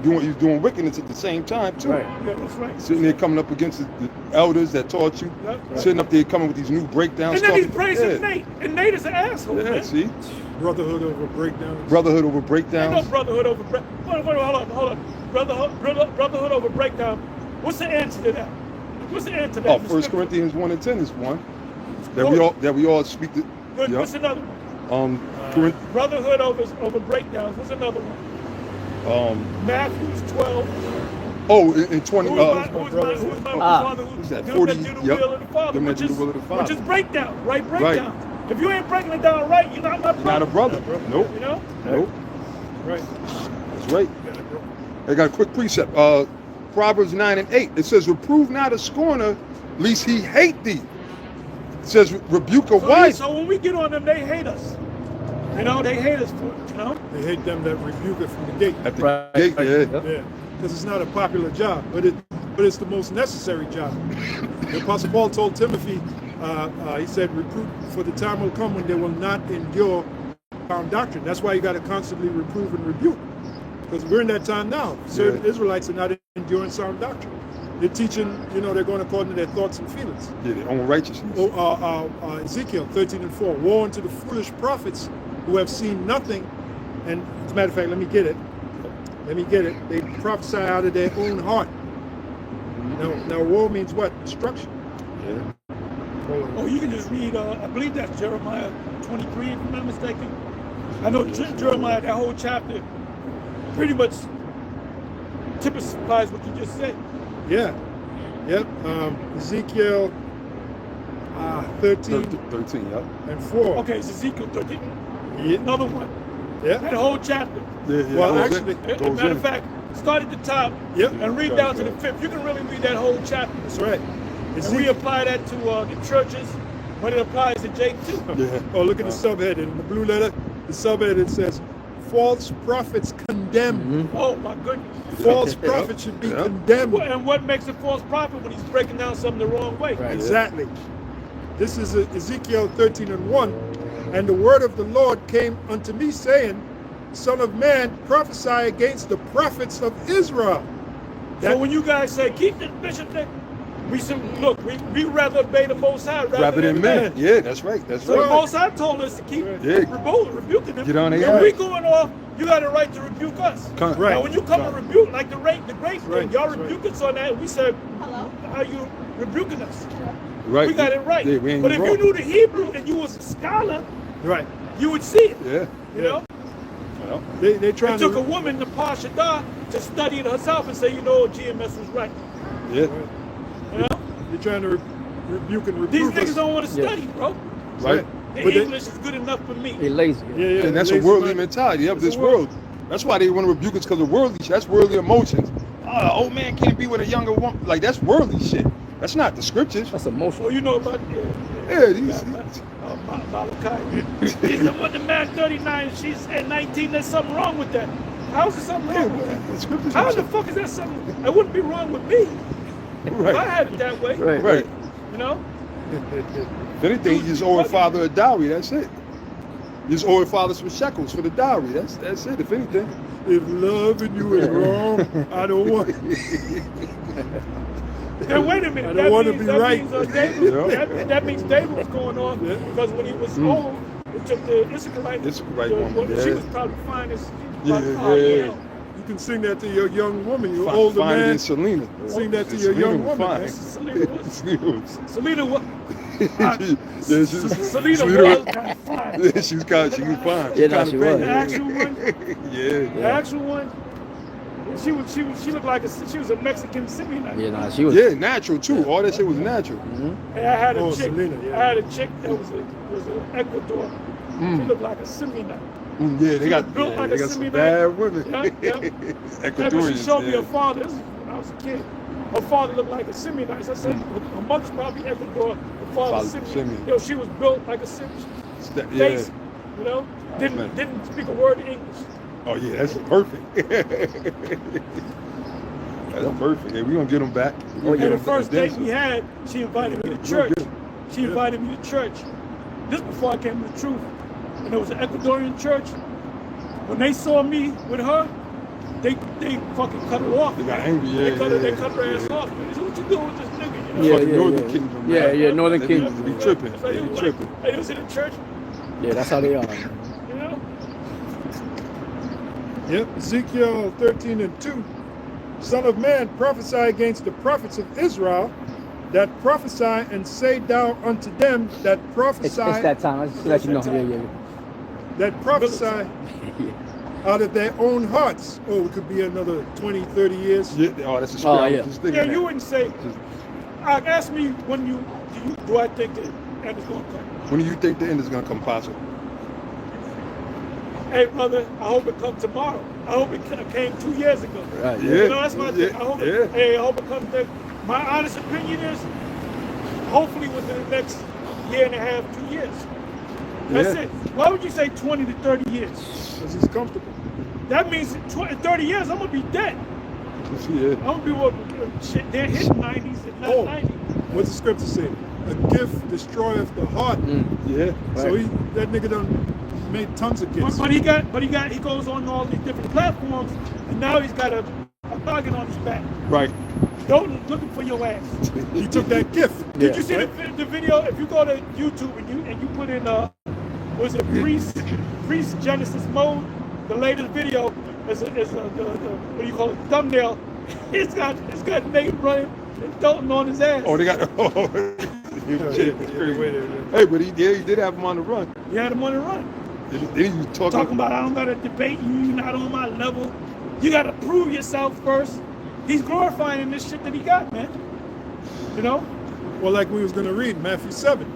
You're doing wickedness at the same time too. Right. Yeah, that's right. Sitting there coming up against the elders that taught you. Yep. Sitting up there coming with these new breakdowns. And then he's talking- praising yeah. Nate. And Nate is an asshole, Yeah, man. see? Brotherhood over breakdown. Brotherhood over Ain't no breakdowns. brotherhood over hold on. Brotherhood over breakdown. What's the answer to that? What's the answer to that? Oh, in the 1 scripture? Corinthians 1 and 10 is one. Quote. That we all speak the Good. yeah. What's another one? Corinth, Brotherhood over breakdowns. What's another one? Matthew's 12. in 20 Who's my father? Who's that? Them 40, that do the yep. will of the Father, Them that which do the will of the which Father. is breakdown, right? Breakdown. If you ain't breaking it down right, you're not my brother. not a brother. Nope. You know? Nope. Right. That's right. I got a quick precept. Proverbs 9 and 8. It says, reprove not a scorner, lest he hate thee. It says, rebuke a wise. So when we get on them, they hate us. You know, they hate us for it. You know? They hate them that rebuke it from the gate. At the Right. gate, yeah. Yep. Yeah, because it's not a popular job, but it's the most necessary job. The Apostle Paul told Timothy, he said, reprove, for the time will come when they will not endure sound doctrine. That's why you got to constantly reprove and rebuke, because we're in that time now. Certain Israelites are not enduring sound doctrine. They're teaching, they're going according to their thoughts and feelings. Yeah, their own righteousness. Ezekiel 13 and 4, woe unto the foolish prophets who have seen nothing, and as a matter of fact, let me get it. They prophesy out of their own heart. Now woe means what? Destruction. Yeah. Oh, you can just read, I believe that's Jeremiah 23, if I'm not mistaken. I know Jeremiah, that whole chapter, pretty much typifies what you just said. Yeah. Yep. Ezekiel 13 13, yeah. and 4. Okay, it's Ezekiel 13. Yeah. Another one. Yeah. That whole chapter. Yeah, Well, goes actually, in. As a Goes matter in. of fact, start at the top Yep. and read down to the 5th. You can really read that whole chapter. That's right. And we apply that to the churches when it applies to Jake too. Yeah. Oh, look at the subhead in the blue letter. The subhead, it says, false prophets condemned. Oh my goodness. False prophets should be Yeah. condemned. And what makes a false prophet when he's breaking down something the wrong way? Right. Exactly. This is Ezekiel 13 and 1. And the word of the Lord came unto me, saying, Son of man, prophesy against the prophets of Israel. So when you guys say keep the bishop there, we said, look, we rather obey the Most High Rather than men. Yeah, that's right. That's So the right. Most High told us to keep rebuking them. Get on their When ass. we going off, you got a right to rebuke us. Right. Now when you come to rebuke, like the grace thing, Right. y'all That's right. rebuke us on that. We said, how you rebuking us? Right. We got it right. Yeah, we ain't But if wrong. you knew the Hebrew and you was a scholar, Right. you would see it. Yeah. You know? Well, They trying It took a to. woman, the Pashadah, to study it herself and say, GMS was right. yeah. You know? They're trying to rebuke and These reprove niggas us. don't want to Yeah. study, bro. Right. The But they- English is good enough for me. They lazy. Yeah, yeah. And that's a lazy worldly mind. mentality of It's this a world. world. That's why they want to rebuke us, because of worldly. That's worldly emotions. Old man can't be with a younger woman. Like, that's worldly shit. That's not the scriptures. That's Oh, emotional. you know about Yeah, these. Malachi. He said, what the man 39 and she's at 19, there's something wrong with that. How's there something wrong with that? The scriptures. How the fuck is that something? That wouldn't be wrong with me. If I Right. had it that way, Right. you know? If anything, you just owe a father a dowry. That's it. You just owe a father some shekels for the dowry. That's it. If anything. If loving you is wrong, I don't want it. Then wait a minute. I don't want to be that right. Means, David, Yeah. that means David was going on Yeah. because when he was old, it took the Issacharite Issacharite the- woman, She yeah. was probably fine as Yeah, about, yeah. yeah. You can sing that to your young woman, your older Finer man. than Selena. Sing that to And your Selena young was woman, fine. man. Selena was, Selena was. Selena was, Yeah, she's- Selena Selena was was- kind of fine. Yeah, she was fine. She Yeah, no, kinda she bad. was. The actual one, Yeah. the actual one, she looked like she was a Mexican Simeonite. Yeah, nah, she was. Yeah, natural too. All that shit was natural. And I had a Oh, chick. Selena, yeah. I had a chick that was an Ecuador. She looked like a Simeonite. Yeah, they got, built like they a got some Simeonite. bad women. Yeah, yeah. After she Ecuadorians. showed me yeah. her father, this was when I was a kid. Her father looked like a Simeonite. So I said, her mother's probably Ecuador, her father's Father, Simeon. Simeon. Yo, she was built like a Simeon. Yeah. Face, you know, Man. didn't speak a word of English. Oh yeah, that's perfect. That's perfect. Yeah, we gonna get them back. We gonna Oh, get yeah. And the them first back. date we had, she invited me to church. She invited me to church. This before I came to the truth. And it was an Ecuadorian church. When they saw me with her, they fucking cut her off. They got man. angry, yeah, They cut her yeah, ass yeah. off. Man. They said, what you doing with this nigga? You know? Yeah, Fucking yeah, Northern yeah. Kingdom, Yeah, man. yeah, Northern They Kingdom. be tripping. It's like, They it be was tripping. like, hey, it was in the church, Yeah, that's how they are. you know? Yep, Ezekiel 13:2. Son of man, prophesy against the prophets of Israel that prophesy and say thou unto them that prophesy It's that time. I just let you know. Yeah, yeah. that prophesy out of their own hearts. Oh, it could be another 20, 30 years. Yeah, oh, that's a script. Oh, I was yeah. just thinking Yeah, that. you wouldn't say, ask me when do I think that end is going to come? When do you think the end is gonna come possible? Hey, brother, I hope it comes tomorrow. I hope it came 2 years ago. Right, Yeah. You know, that's my thing. I hope yeah. hey, I hope it comes there. My honest opinion is, hopefully within the next year and a half, 2 years. That's Yeah. it. Why would you say 20 to 30 years? Because he's comfortable. That means 20, 30 years, I'm going to be dead. Yeah. I'm going to be what, shit, they're hitting 90s and not Oh. 90. What's the scripture say? A gift destroyeth the heart. Yeah. So that nigga done made tons of gifts. But he goes on all these different platforms, and now he's got a target on his back. Right. Don't looking for your ass. He took that gift. Did you see the video? If you go to YouTube and you put in was it priest Genesis mode? The latest video is the what do you call it? Thumbnail. It's got Nate running and Dalton on his ass. Oh, they got. Oh, shit, it's crazy. Hey, but he did have him on the run. He had him on the run. Then he was Talking about I don't gotta debate you. You're not on my level. You gotta prove yourself first. He's glorifying this shit that he got, man. You know? Well, like we was going to read, Matthew 7,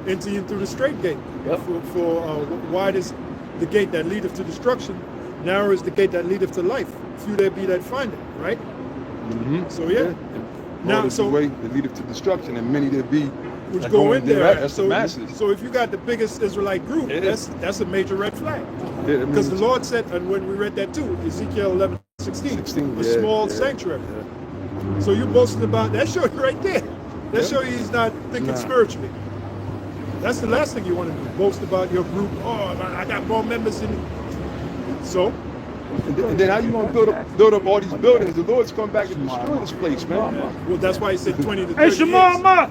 enter you through the straight gate. Yep. For wide is the gate that leadeth to destruction, narrow is the gate that leadeth to life. Few there be that find it, right? Mm-hmm. So yeah. Now, Now, so so way that leadeth to destruction, and many there be which that go in there. That's so, the masses. so if you got the biggest Israelite group, Yeah. that's a major red flag. Yeah, that Because the means- Lord said, and when we read that too, Ezekiel 11:16, 16, a yeah, small yeah, sanctuary. yeah. So you're boasting about that. Show you right there. That show you he's not thinking Nah. spiritually. That's the last thing you want to do. Boast about your group. Oh, I got more members in it. So And then how you gonna build up all these buildings? The Lord's coming back and destroy this place, man. well, that's why he said 20 to 30 Hey, years. Shema Ma!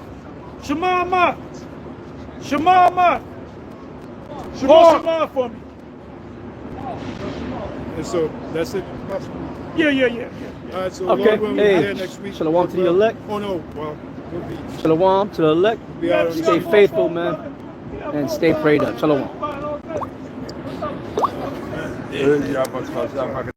Shema Ma! Shema Ma! Call Shema for me. And so that's it. Yeah. All right, so Okay, Lord willing, we'll be hey, there next week. shalom to the elect. Oh no, well, we'll be. Shalom to the elect. Be out on the Stay street. faithful, man. And stay prayed up. Shalom. Yeah,